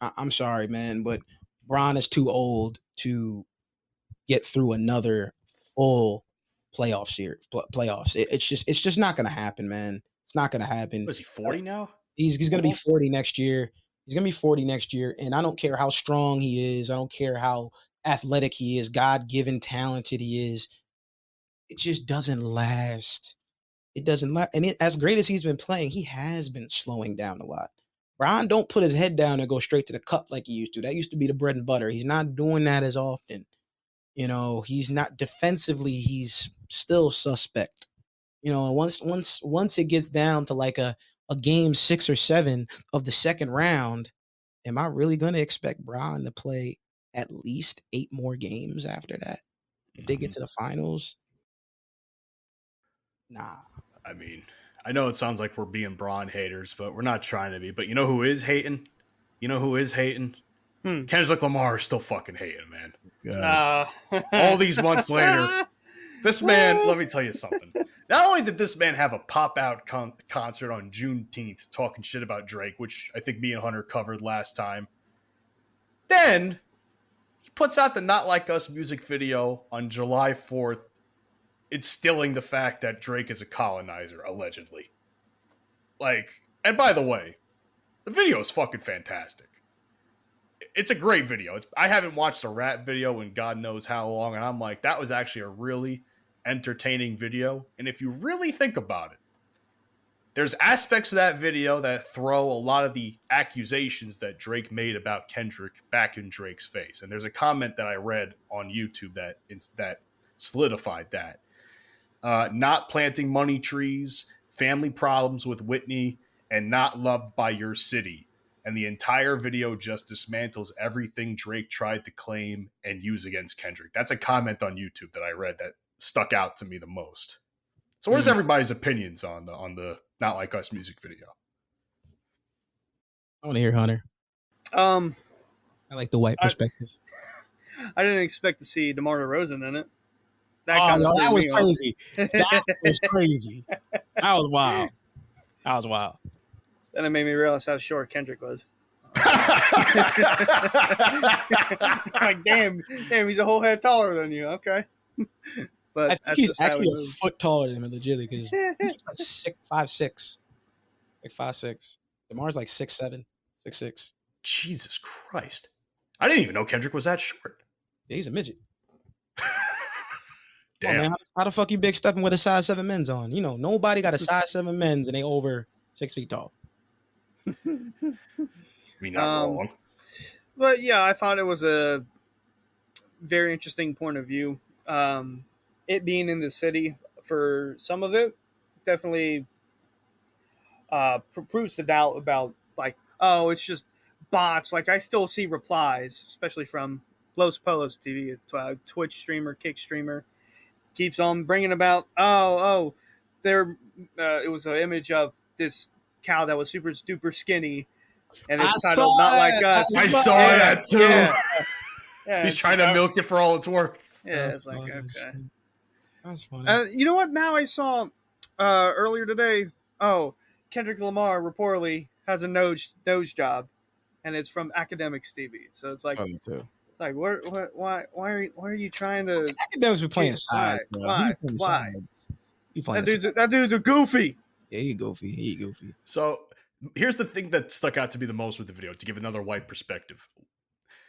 I'm sorry, man, but Bron is too old to get through another full playoff series. Playoffs. It's just not going to happen, man. It's not going to happen. Was he 40 now? He's going to be 40 next year. He's going to be 40 next year. And I don't care how strong he is. I don't care how athletic he is, God-given, talented he is. It just doesn't last. It doesn't last. And as great as he's been playing, he has been slowing down a lot. Bron don't put his head down and go straight to the cup like he used to. That used to be the bread and butter. He's not doing that as often. You know, he's not defensively. He's still suspect. You know, once it gets down to like a game 6 or 7 of the second round, am I really going to expect Bron to play at least 8 more games after that? If they get to the finals? Nah. I mean, I know it sounds like we're being Bron haters, but we're not trying to be. But you know who is hating? Kendrick Lamar is still fucking hating, man. All these months later, this man, let me tell you something. Not only did this man have a pop-out concert on Juneteenth talking shit about Drake, which I think me and Hunter covered last time, then he puts out the Not Like Us music video on July 4th, instilling the fact that Drake is a colonizer, allegedly. Like, and by the way, the video is fucking fantastic. It's a great video. I haven't watched a rap video in God knows how long, and I'm like, that was actually a really entertaining video. And if you really think about it, there's aspects of that video that throw a lot of the accusations that Drake made about Kendrick back in Drake's face. And there's a comment that I read on YouTube that solidified that. Not planting money trees, family problems with Whitney, and not loved by your city. And the entire video just dismantles everything Drake tried to claim and use against Kendrick. That's a comment on YouTube that I read that stuck out to me the most. So where's everybody's opinions on the Not Like Us music video? I want to hear Hunter. I like the white perspective. I didn't expect to see DeMar DeRozan in it. That was crazy. That was crazy. That was wild. That was wild. Then it made me realize how short Kendrick was. Like, damn, he's a whole head taller than you. Okay. But I think he's actually a foot taller than him, legitimately, because he's like 5'6". Like 5'6". DeMar's like 6'7", 6'6". Jesus Christ. I didn't even know Kendrick was that short. Yeah, he's a midget. Damn. Oh, man, how the fuck you big stepping with a size 7 men's on? You know, nobody got a size 7 men's and they over 6 feet tall. You're not wrong. But yeah, I thought it was a very interesting point of view. It being in the city for some of it definitely proves the doubt about, like, oh, it's just bots. Like, I still see replies, especially from Los Polos TV, a Twitch streamer, Kick streamer, keeps on bringing about, there. It was an image of this cow that was super duper skinny, and it's titled "Not Like Us." I saw that too. Yeah, he's trying to milk it for all it's worth. Yeah, it's like, okay. That's funny. You know what? Now I saw earlier today. Oh, Kendrick Lamar reportedly has a nose job, and it's from Academics TV. So it's like, Me too. it's like, why are you trying to? Academics be playing sides, bro. Why? That dude's a goofy. Yeah, he goofy. So here's the thing that stuck out to me the most with the video, to give another white perspective.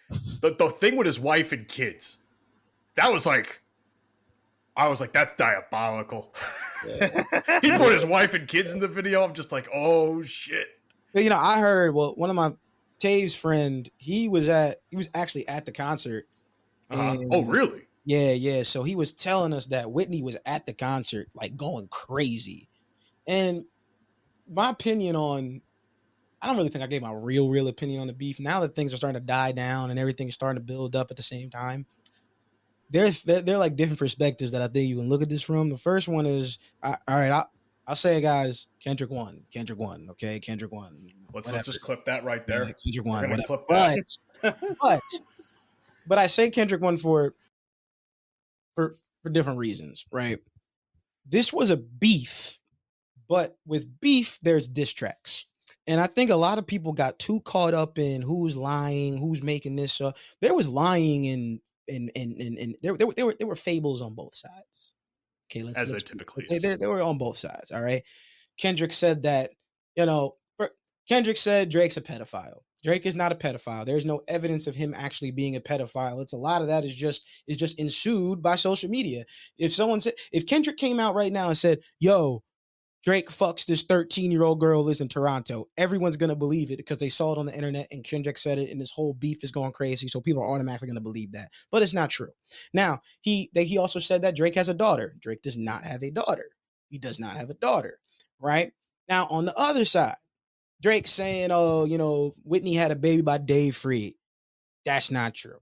The thing with his wife and kids, that was like, I was like, that's diabolical. Yeah. He put his wife and kids in the video. I'm just like, oh shit. But you know, I heard, one of my Tave's friend, he was actually at the concert. Oh, really? Yeah. So he was telling us that Whitney was at the concert, like going crazy. And my opinion I don't really think I gave my real opinion on the beef. Now that things are starting to die down and everything's starting to build up at the same time, they're like different perspectives that I think you can look at this from. The first one is, all right, I'll say it, guys. Kendrick won. Okay, Kendrick won. Let's just clip that right there. Yeah, Kendrick won. We're gonna Whatever. clip that. But I say Kendrick won for different reasons, right? This was a beef, but with beef, there's diss tracks. And I think a lot of people got too caught up in who's lying, who's making this. There was lying and there were fables on both sides. Okay, as it typically is. They were on both sides. All right. Kendrick said that, Kendrick said Drake's a pedophile. Drake is not a pedophile. There's no evidence of him actually being a pedophile. It's a lot of that is just ensued by social media. If Kendrick came out right now and said, yo, Drake fucks this 13-year-old girl who lives in Toronto, everyone's going to believe it because they saw it on the internet and Kendrick said it and this whole beef is going crazy. So people are automatically going to believe that. But it's not true. Now, he also said that Drake has a daughter. Drake does not have a daughter. He does not have a daughter, right? Now, on the other side, Drake saying, Whitney had a baby by Dave Freed. That's not true,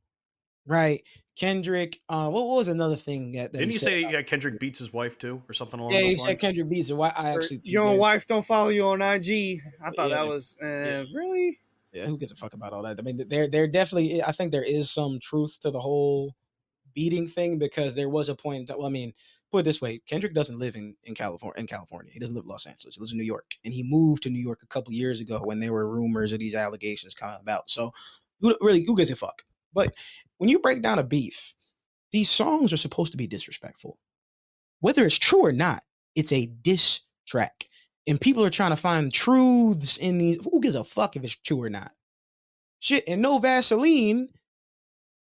right? Kendrick, what was another thing that didn't he said? say Kendrick beats his wife too, or something along those lines? Yeah, he said Kendrick beats his wife. Your wife don't follow you on IG. I thought that was really. Yeah, who gives a fuck about all that? I mean, there definitely. I think there is some truth to the whole beating thing because there was a point. Well, I mean, put it this way: Kendrick doesn't live in California. He doesn't live in Los Angeles. He lives in New York, and he moved to New York a couple years ago when there were rumors of these allegations coming about. So, who gives a fuck? But when you break down a beef, these songs are supposed to be disrespectful. Whether it's true or not, it's a diss track. And people are trying to find truths in these. Who gives a fuck if it's true or not? Shit, and no Vaseline.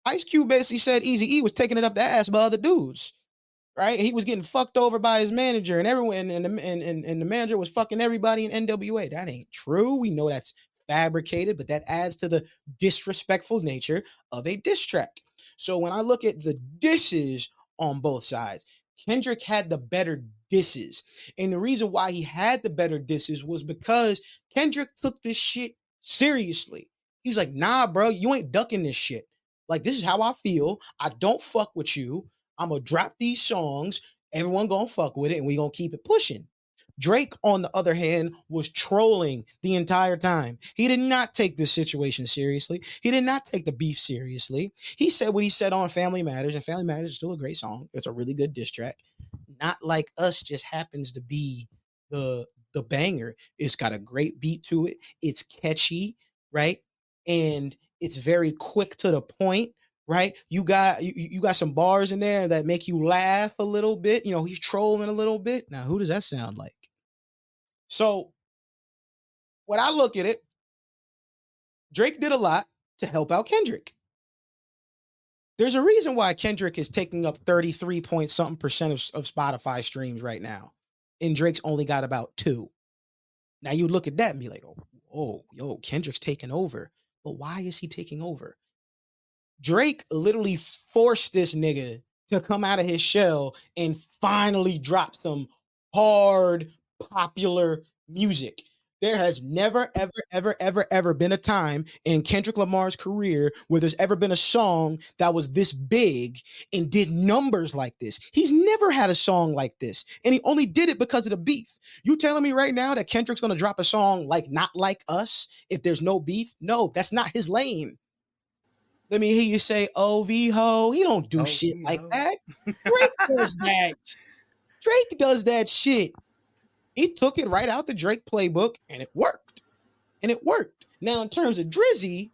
Ice Cube basically said Eazy-E was taking it up the ass by other dudes. Right? He was getting fucked over by his manager and everyone, and the manager was fucking everybody in NWA. That ain't true. We know that's fabricated, but that adds to the disrespectful nature of a diss track. So when I look at the disses on both sides, Kendrick had the better disses. And the reason why he had the better disses was because Kendrick took this shit seriously. He was like, nah, bro, you ain't ducking this shit. Like, this is how I feel. I don't fuck with you. I'm going to drop these songs. Everyone going to fuck with it, and we going to keep it pushing. Drake, on the other hand, was trolling the entire time. He did not take this situation seriously. He did not take the beef seriously. He said what he said on Family Matters, and Family Matters is still a great song. It's a really good diss track. Not Like Us just happens to be the banger. It's got a great beat to it. It's catchy, right? And it's very quick to the point. Right, you got some bars in there that make you laugh a little bit. He's trolling a little bit. Now, who does that sound like? So, when I look at it, Drake did a lot to help out Kendrick. There's a reason why Kendrick is taking up 33-point-something% of Spotify streams right now, and Drake's only got about 2. Now you look at that and be like, oh, Kendrick's taking over. But why is he taking over? Drake literally forced this nigga to come out of his shell and finally drop some hard, popular music. There has never, ever been a time in Kendrick Lamar's career where there's ever been a song that was this big and did numbers like this. He's never had a song like this, and he only did it because of the beef. You telling me right now that Kendrick's going to drop a song like Not Like Us if there's no beef? No, that's not his lane. Let me hear you say, "Oh, V-ho." He don't do shit like that. Drake does that. Drake does that shit. He took it right out the Drake playbook, and it worked. Now, in terms of Drizzy,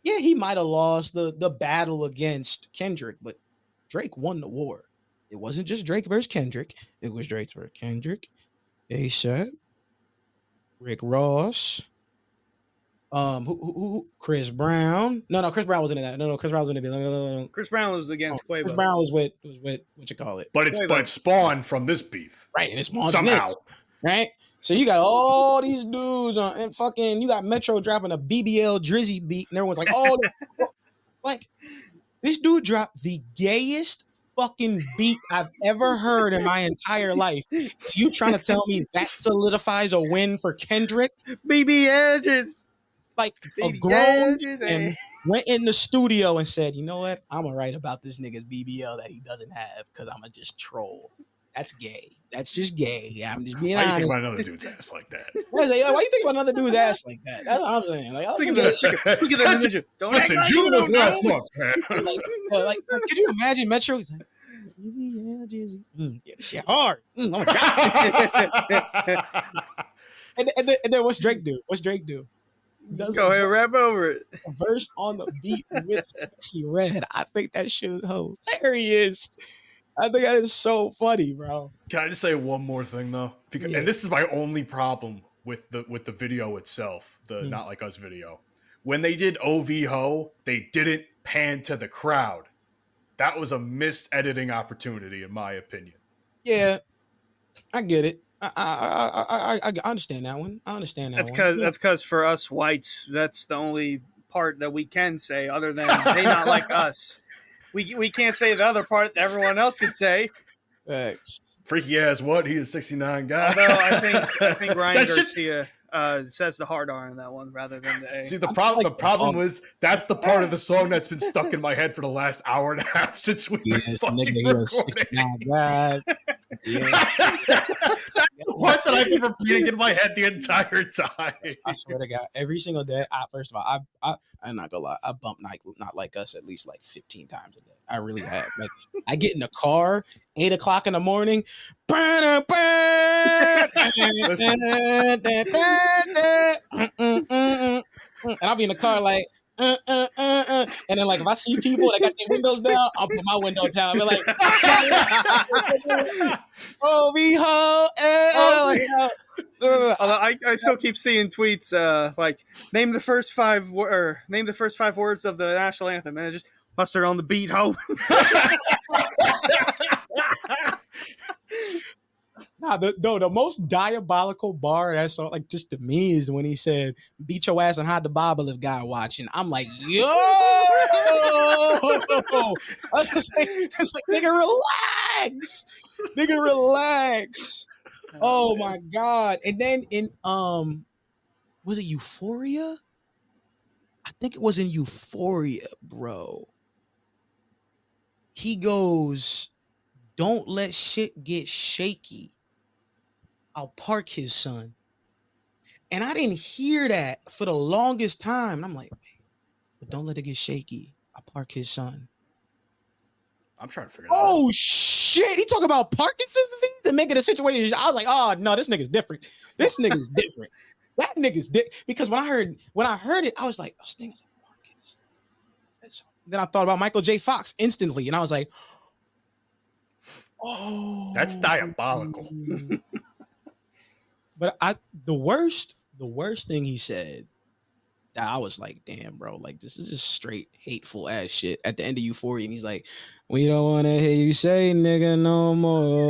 yeah, he might have lost the battle against Kendrick, but Drake won the war. It wasn't just Drake versus Kendrick. It was Drake versus Kendrick, A$AP, Rick Ross, Chris Brown. No, Chris Brown wasn't in that. No, Chris Brown was in it. Chris Brown was against Quavo. Chris Brown was with what you call it. But it spawned from this beef. Right, and it spawned somehow. From this, right? So you got all these dudes on, and fucking, you got Metro dropping a BBL Drizzy beat, and everyone's like, oh, like, this dude dropped the gayest fucking beat I've ever heard in my entire life. You trying to tell me that solidifies a win for Kendrick? BBL just like a grown man went in the studio and said, you know what? I'm going to write about this nigga's BBL that he doesn't have because I'm going to just troll. That's gay. That's just gay. I'm just being Why do you think honest. about another dude's ass like that? Why you think about another dude's ass like that? That's what I'm saying. Like, Look at this chicken. Look at that ninja. Don't act Listen, like June you was don't know. last month, man. like, could you imagine Metro? He's like, yeah, Jizzy. Yeah, this shit hard. Oh my god. and then what's Drake do? What's Drake do? He does Go a ahead, rap over it. verse on the beat with Sexy Red. I think that shit is hilarious. I think that is so funny, bro. Can I just say one more thing though? Because, Yeah. and this is my only problem with the video itself, the Not Like Us video. When they did OV Ho, they didn't pan to the crowd. That was a missed editing opportunity, in my opinion. Yeah, I get it. I understand that one. I understand that That's because for us whites, that's the only part that we can say other than they not like us. We can't say the other part that everyone else can say. Facts. Freaky ass what? He is 69 guy. Although I think Ryan That shit- Garcia says the hard R in that one rather than the A. See, the problem was that's the part of the song that's been stuck in my head for the last hour and a half since we've been Yes, fucking nigga, he was recording. 69 God. Yeah. That's the part that I keep repeating in my head the entire time. I swear to God, every single day. First of all, I'm not gonna lie. I bump Not Like Us at least like 15 times a day. I really have. Like, I get in the car 8 o'clock in the morning, and I'll be in the car like. And then like if I see people that got their windows down, I'll put my window down. I'll be like, oh, we ho, Although I still keep seeing tweets like name the first five words of the national anthem, and it just mustard on the beat, ho. Nah, the most diabolical bar that's so, like just to me is when he said, "Beat your ass and hide the Bible if God watching." I'm like, yo, it's like, nigga, relax. Oh my god! And then in was it Euphoria? I think it was in Euphoria, bro. He goes, "Don't let shit get shaky. I'll park his son." And I didn't hear that for the longest time. And I'm like, wait, but don't let it get shaky. I'll park his son. I'm trying to figure it out. Oh shit. He talking about Parkinson's disease to make it a situation. I was like, oh no, this nigga's different. This nigga's different. That nigga's because when I heard it, I was like, oh, this thing is like Parkinson's. Then I thought about Michael J. Fox instantly, and I was like, oh, That's diabolical. But the worst thing he said, I was like, damn, bro, like this is just straight hateful ass shit. At the end of Euphoria, and he's like, we don't want to hear you say nigga no more.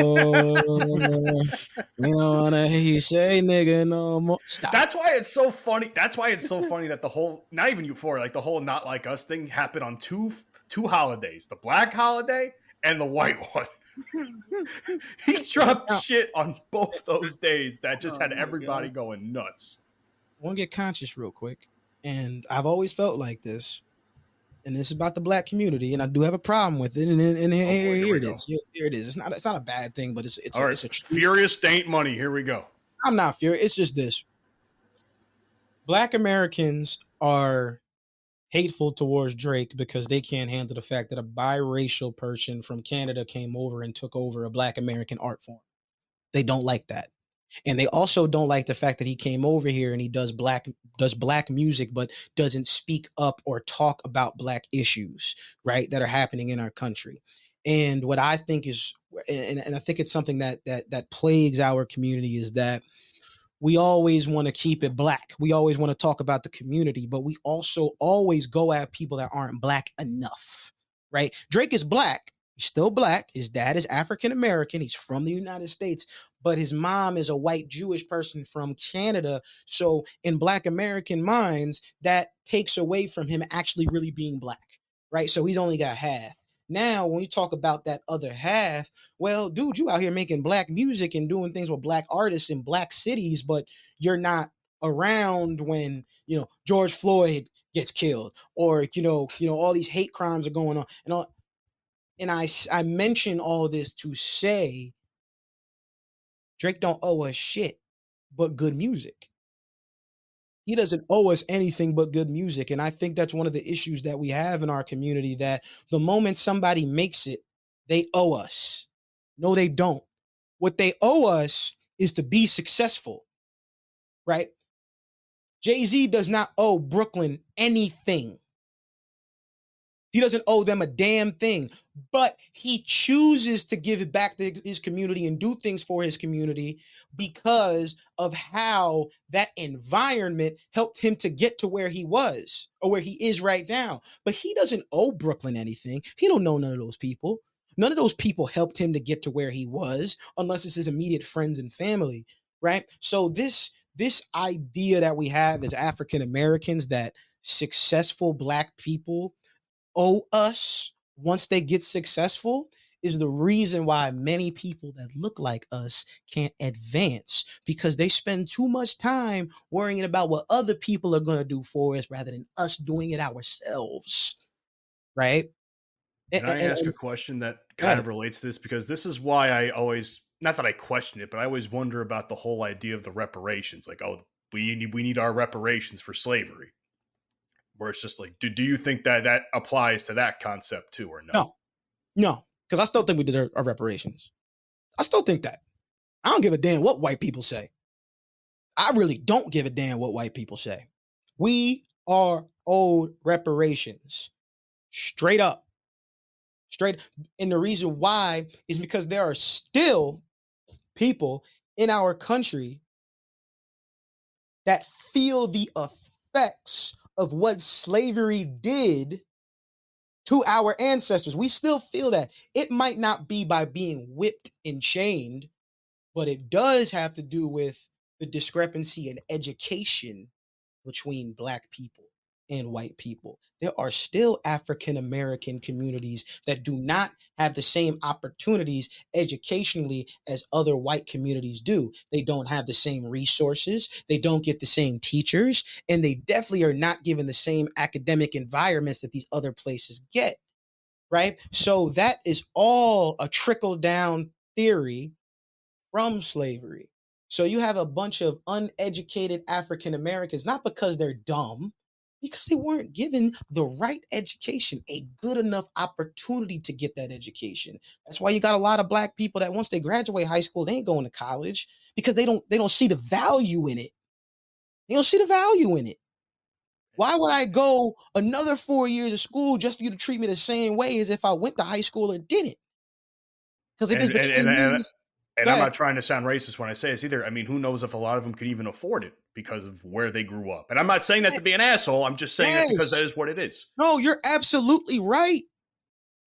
We don't want to hear you say nigga no more. Stop. That's why it's so funny. That's why it's so funny that the whole, not even Euphoria, like the whole Not Like Us thing happened on two holidays, the black holiday and the white one. He dropped shit on both those days that just had everybody going nuts. I want to get conscious real quick. And I've always felt like this. And this is about the black community, and I do have a problem with it. And here it is. Here it is. It's not a bad thing, but it's All right. it's a Furious Daint money. Here we go. I'm not furious. It's just this. Black Americans are hateful towards Drake because they can't handle the fact that a biracial person from Canada came over and took over a Black American art form. They don't like that. And they also don't like the fact that he came over here and he does black music, but doesn't speak up or talk about black issues, right, that are happening in our country. And what I think is, and I think it's something that plagues our community, is that we always want to keep it black. We always want to talk about the community, but we also always go at people that aren't black enough, right? Drake is black. He's still black. His dad is African American. He's from the United States, but his mom is a white Jewish person from Canada. So in Black American minds, that takes away from him actually really being black, right? So he's only got half. Now, when you talk about that other half, well, dude, you out here making black music and doing things with black artists in black cities, but you're not around when, George Floyd gets killed, or, all these hate crimes are going on and all. And I mention all this to say Drake don't owe us shit but good music. He doesn't owe us anything but good music. And I think that's one of the issues that we have in our community, that the moment somebody makes it, they owe us. No, they don't. What they owe us is to be successful, right? Jay-Z does not owe Brooklyn anything. He doesn't owe them a damn thing, but he chooses to give it back to his community and do things for his community because of how that environment helped him to get to where he was or where he is right now. But he doesn't owe Brooklyn anything. He don't know none of those people. None of those people helped him to get to where he was, unless it's his immediate friends and family, right? So this idea that we have as African Americans, that successful Black people owe us once they get successful, is the reason why many people that look like us can't advance, because they spend too much time worrying about what other people are going to do for us rather than us doing it ourselves, right? Can I ask a question that kind of relates to this? Because this is why I always, not that I question it, but I always wonder about the whole idea of the reparations. Like, oh, we need our reparations for slavery. Where it's just like, do you think that applies to that concept too, or no? No, because I still think we deserve our reparations. I still think that. I don't give a damn what white people say. I really don't give a damn what white people say. We are owed reparations. Straight up. And the reason why is because there are still people in our country that feel the effects of what slavery did to our ancestors. We still feel that. It might not be by being whipped and chained, but it does have to do with the discrepancy in education between Black people and white people. There are still African American communities that do not have the same opportunities educationally as other white communities do. They don't have the same resources, they don't get the same teachers, and they definitely are not given the same academic environments that these other places get, right? So that is all a trickle down theory from slavery. So you have a bunch of uneducated African Americans, not because they're dumb, because they weren't given the right education, a good enough opportunity to get that education. That's why you got a lot of Black people that once they graduate high school, they ain't going to college because they don't see the value in it. They don't see the value in it. Why would I go another 4 years of school just for you to treat me the same way as if I went to high school or didn't? Because if it's between and I'm not trying to sound racist when I say this either. I mean, who knows if a lot of them could even afford it because of where they grew up. And I'm not saying that to be an asshole. I'm just saying that because that is what it is. No, you're absolutely right.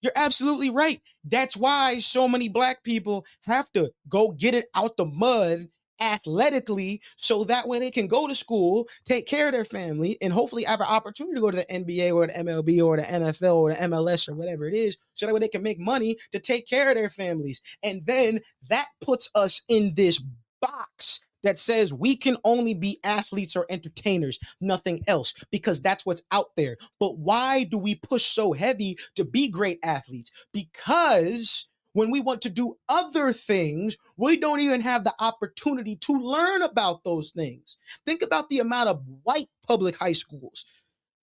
You're absolutely right. That's why so many Black people have to go get it out the mud athletically so that way they can go to school, take care of their family, and hopefully have an opportunity to go to the NBA or the MLB or the NFL or the MLS or whatever it is, so that way they can make money to take care of their families. And then that puts us in this box that says we can only be athletes or entertainers, nothing else, because that's what's out there. But why do we push so heavy to be great athletes? Because when we want to do other things, we don't even have the opportunity to learn about those things. Think about the amount of white public high schools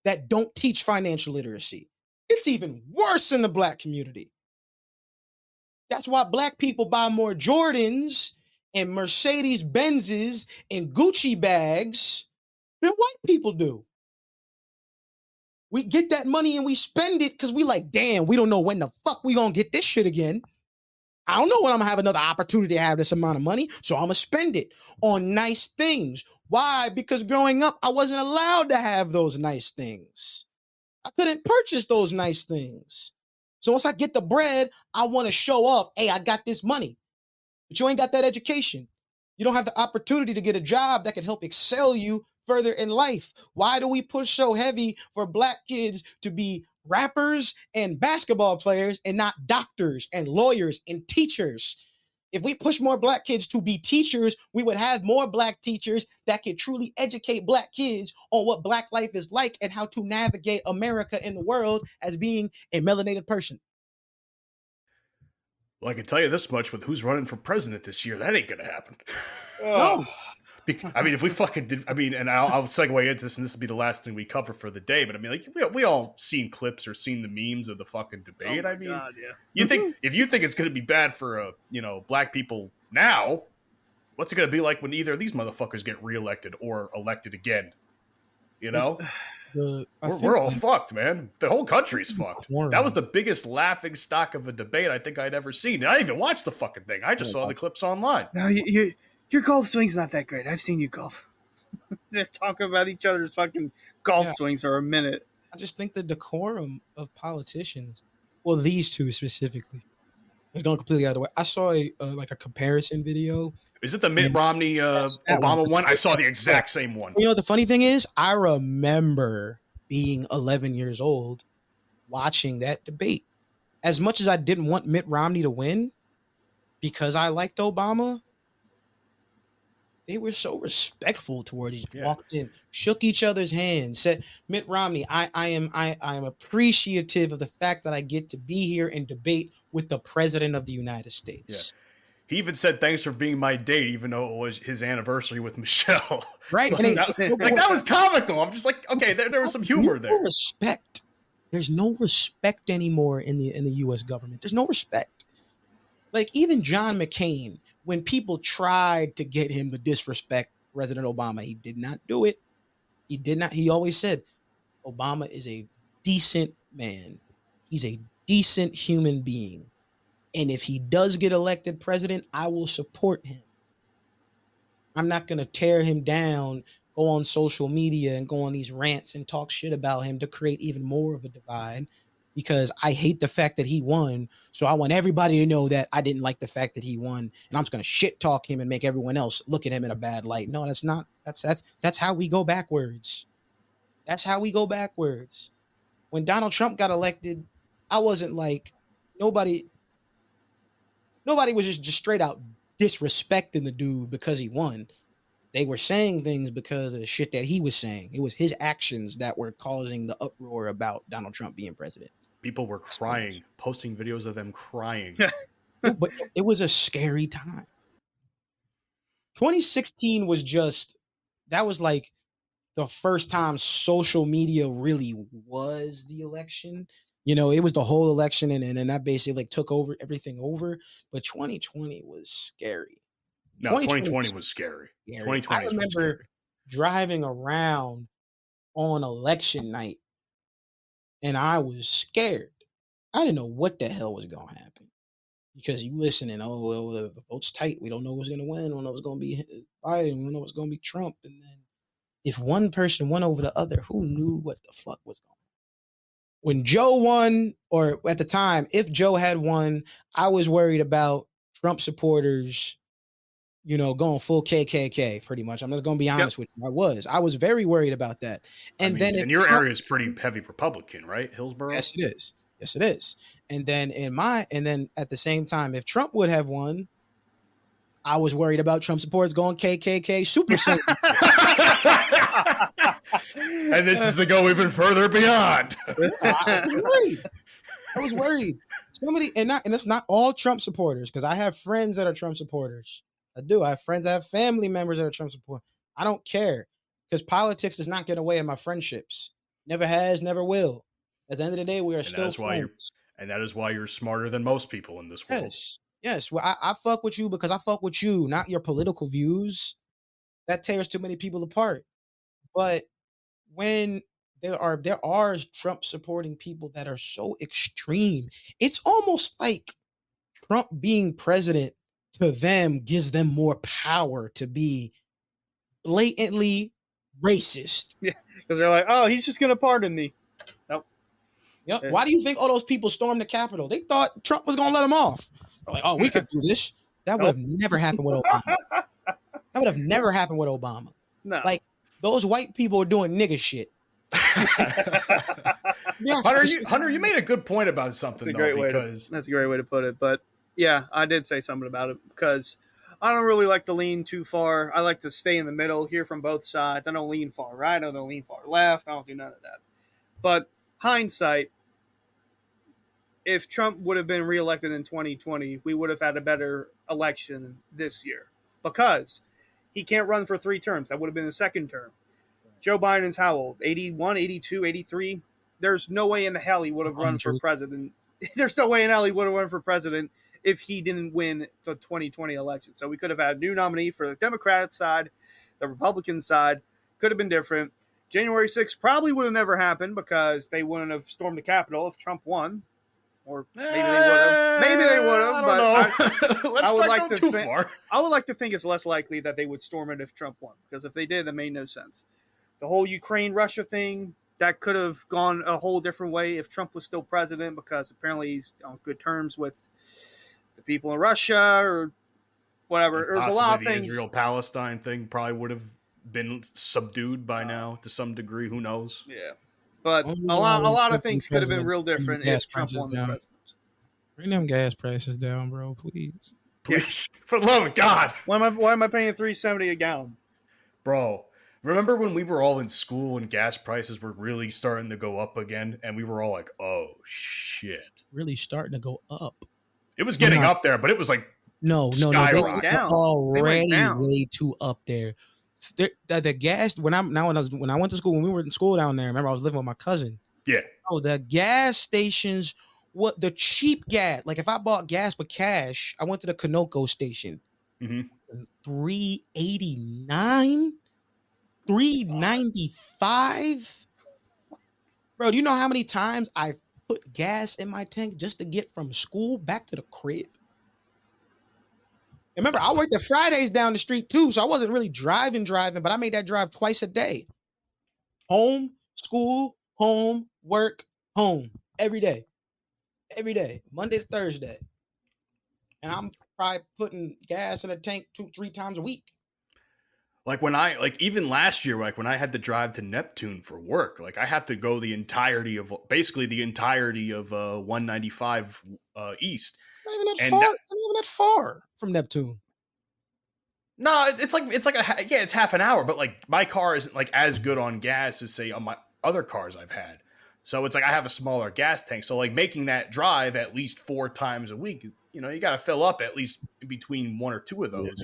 that don't teach financial literacy. It's even worse in the Black community. That's why Black people buy more Jordans and Mercedes Benzes and Gucci bags than white people do. We get that money and we spend it because we like, damn, we don't know when the fuck we gonna get this shit again. I don't know when I'm gonna have another opportunity to have this amount of money, so I'm gonna spend it on nice things. Why? Because growing up, I wasn't allowed to have those nice things. I couldn't purchase those nice things. So once I get the bread, I want to show off, hey, I got this money. But you ain't got that education. You don't have the opportunity to get a job that can help excel you further in life. Why do we push so heavy for Black kids to be rappers and basketball players and not doctors and lawyers and teachers? If we push more Black kids to be teachers, we would have more Black teachers that could truly educate Black kids on what Black life is like and how to navigate America and the world as being a melanated person. Well, I can tell you this much: with who's running for president this year, that ain't gonna happen. No. I mean, if we fucking did, I mean, and I'll segue into this, and this will be the last thing we cover for the day. But I mean, like we all seen clips or seen the memes of the fucking debate. Oh my I mean, God, yeah. you think if you think it's going to be bad for black people now, what's it going to be like when either of these motherfuckers get reelected or elected again? You know, we're all fucked, man. The whole country's fucked. That was the biggest laughing stock of a debate I think I'd ever seen. And I didn't even watch the fucking thing. I just saw the clips online. No, your golf swing's not that great. I've seen you golf. They're talking about each other's fucking golf swings for a minute. I just think the decorum of politicians, well, these two specifically, is going completely out of the way. I saw a comparison video. Is it the Mitt Romney Obama one? I saw the exact same one. You know, the funny thing is, I remember being 11 years old watching that debate. As much as I didn't want Mitt Romney to win because I liked Obama, they were so respectful towards each other. Walked in, shook each other's hands, said, Mitt Romney, I am appreciative of the fact that I get to be here and debate with the president of the United States. Yeah. He even said, thanks for being my date, even though it was his anniversary with Michelle. Right. And that was comical. I'm just like, okay, there was some humor there. Respect. There's no respect anymore in the U.S. government. There's no respect. Like even John McCain, when people tried to get him to disrespect President Obama, he did not do it. He did not. He always said, Obama is a decent man. He's a decent human being. And if he does get elected president, I will support him. I'm not going to tear him down, go on social media and go on these rants and talk shit about him to create even more of a divide. Because I hate the fact that he won. So I want everybody to know that I didn't like the fact that he won. And I'm just going to shit talk him and make everyone else look at him in a bad light. No, that's not. That's how we go backwards. That's how we go backwards. When Donald Trump got elected, I wasn't like, nobody was just straight out disrespecting the dude because he won. They were saying things because of the shit that he was saying. It was his actions that were causing the uproar about Donald Trump being president. People were crying, posting videos of them crying. But it was a scary time. 2016 was that was like the first time social media really was the election. You know, it was the whole election and that basically like took over everything over. But 2020 was scary. No, 2020 was scary. 2020 I remember driving around on election night and I was scared. I didn't know what the hell was going to happen because you listening, the vote's tight. We don't know who's going to win. We don't know what's going to be Biden. We don't know what's going to be Trump. And then if one person won over the other, who knew what the fuck was going on? When Joe won, or at the time, if Joe had won, I was worried about Trump supporters, going full KKK pretty much. I'm just going to be honest with you. I was very worried about that. And then your area is pretty heavy Republican, right? Hillsborough? Yes, it is. Yes, it is. And then at the same time, if Trump would have won, I was worried about Trump supporters going KKK Super Saiyan. And this is to go even further beyond. I was worried. Somebody, and it's not all Trump supporters, because I have friends that are Trump supporters. I do. I have friends, I have family members that are Trump supporters. I don't care, because politics does not get away in my friendships. Never has, never will. At the end of the day, we are still friends. And that is why you're smarter than most people in this world. Yes. Well, I fuck with you because I fuck with you, not your political views. That tears too many people apart. But when there are Trump supporting people that are so extreme, it's almost like Trump being president to them gives them more power to be blatantly racist. Yeah, because they're like, oh, he's just going to pardon me. Nope. Yep. Why do you think all those people stormed the Capitol? They thought Trump was going to let them off. They're like, oh, we could do this. That would have never happened with Obama. That would have never happened with Obama. No. Like, those white people are doing nigga shit. Yeah. Hunter, you made a good point about something, that's a great way to put it. But yeah, I did say something about it because I don't really like to lean too far. I like to stay in the middle, hear from both sides. I don't lean far right. I don't lean far left. I don't do none of that. But hindsight, if Trump would have been reelected in 2020, we would have had a better election this year because he can't run for 3 terms. That would have been the second term. Joe Biden's how old? 81, 82, 83? There's no way in the hell he would have run for president. There's no way in hell he would have run for president if he didn't win the 2020 election. So we could have had a new nominee for the Democrat side, the Republican side. Could have been different. January 6th probably would have never happened because they wouldn't have stormed the Capitol if Trump won. Or maybe they would have. Maybe they would have. But I would like to think. I would like to think it's less likely that they would storm it if Trump won. Because if they did, that made no sense. The whole Ukraine-Russia thing, that could have gone a whole different way if Trump was still president. Because apparently he's on good terms with the people in Russia or whatever. There's a lot of things. The Israel-Palestine thing probably would have been subdued by now to some degree. Who knows? Yeah. But a lot of things could have been real different if Trump won the presidency. Bring them gas prices down, bro, please. Please, for the love of God. Why am I paying $3.70 a gallon? Bro, remember when we were all in school and gas prices were really starting to go up again, and we were all like, "Oh shit!" Really starting to go up. It was getting up there, but it was like no, down. Already way too up there. The gas when I went to school, when we were in school down there, remember I was living with my cousin. Yeah. Oh, the gas stations, what the cheap gas, like if I bought gas with cash, I went to the Conoco station. $3.89, $3.95. Bro, do you know how many times I put gas in my tank just to get from school back to the crib? Remember, I worked at Fridays down the street too, so I wasn't really driving, but I made that drive twice a day. Home, school, home, work, home, every day, Monday to Thursday. And I'm probably putting gas in a tank 2-3 times a week. Like even last year, like when I had to drive to Neptune for work, like I had to go the entirety of 195 east. Not even that far from Neptune. No, it's half an hour, but like my car isn't like as good on gas as say on my other cars I've had. So it's like I have a smaller gas tank. So like making that drive at least 4 times a week, you got to fill up at least in between 1 or 2 of those,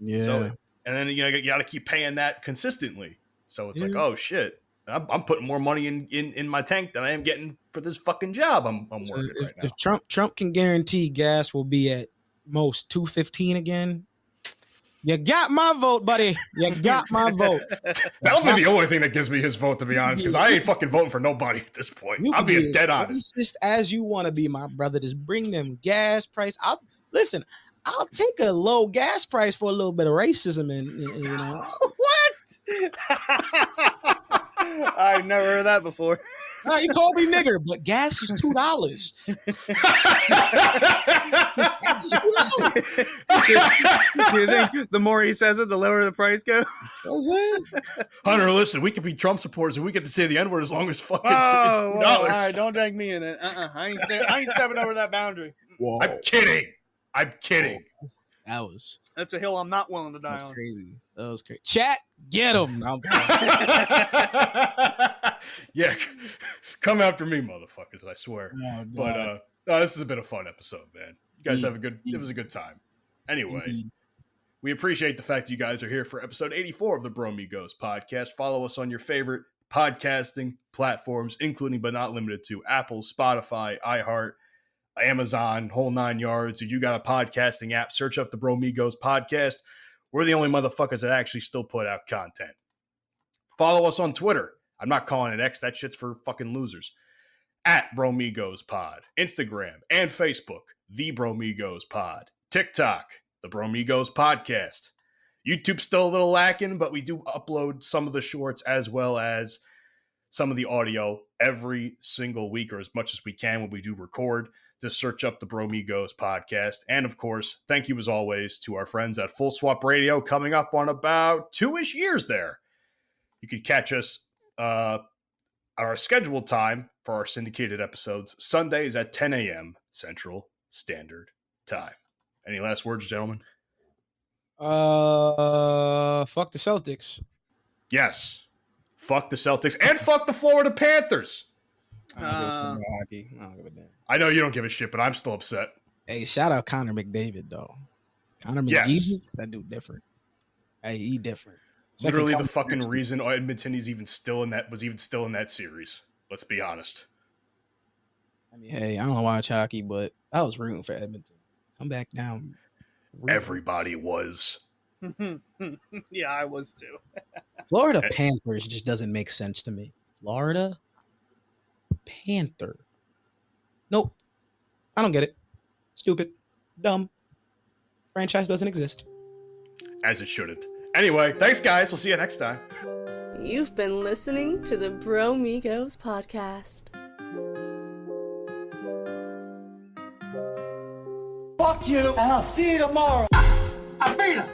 Yeah. So, and then you got to keep paying that consistently. So it's like, oh shit. I'm putting more money in my tank than I am getting for this fucking job I'm working right now. If Trump can guarantee gas will be at most $2.15 again, you got my vote, buddy. You got my vote. That'll be the only thing that gives me his vote, to be honest, because I ain't fucking voting for nobody at this point. I'm being dead honest. Just as you want to be, my brother. Just bring them gas price. I'll take a low gas price for a little bit of racism, and What? I've never heard that before. No, he called me nigger, but gas is $2. Do you think the more he says it, the lower the price goes? Hunter, listen, we could be Trump supporters and we get to say the N-word as long as fucking it's $2. All right, don't drag me in it. I ain't stepping over that boundary. Whoa. I'm kidding. That's a hill I'm not willing to die on. That was crazy. Chat, get him. Yeah, come after me, motherfuckers, I swear. Oh, but this has been a fun episode, man. You guys it was a good time. Anyway, we appreciate the fact you guys are here for episode 84 of the Bromigos podcast. Follow us on your favorite podcasting platforms, including but not limited to Apple, Spotify, iHeart, Amazon, whole 9 yards. If you got a podcasting app, search up the Bromigos podcast. We're the only motherfuckers that actually still put out content. Follow us on Twitter. I'm not calling it X. That shit's for fucking losers. At Bromigos Pod. Instagram and Facebook, The Bromigos Pod. TikTok, The Bromigos Podcast. YouTube's still a little lacking, but we do upload some of the shorts as well as some of the audio every single week, or as much as we can when we do record. Just search up the Bromigos podcast. And of course, thank you as always to our friends at Full Swap Radio, coming up on about 2-ish years there. You can catch us our scheduled time for our syndicated episodes Sundays at 10 a.m. Central Standard Time. Any last words, gentlemen? Fuck the Celtics. Yes. Fuck the Celtics and fuck the Florida Panthers. I don't give a shit about hockey. I don't give a damn. I know you don't give a shit, but I'm still upset. Hey, shout out Connor McDavid though. Connor Yes. McJesus, that dude different. Hey, he different. Literally the coming fucking next reason Edmonton is even still in that series. Let's be honest. I mean, hey, I don't watch hockey, but I was rooting for Edmonton. Come back down. Everybody was. Yeah, I was too. Florida Panthers just doesn't make sense to me. Florida Panther. Nope. I don't get it. Stupid. Dumb. Franchise doesn't exist. As it shouldn't. Anyway, thanks guys. We'll see you next time. You've been listening to the Bromigos podcast. Fuck you, and I'll see you tomorrow. I beat him.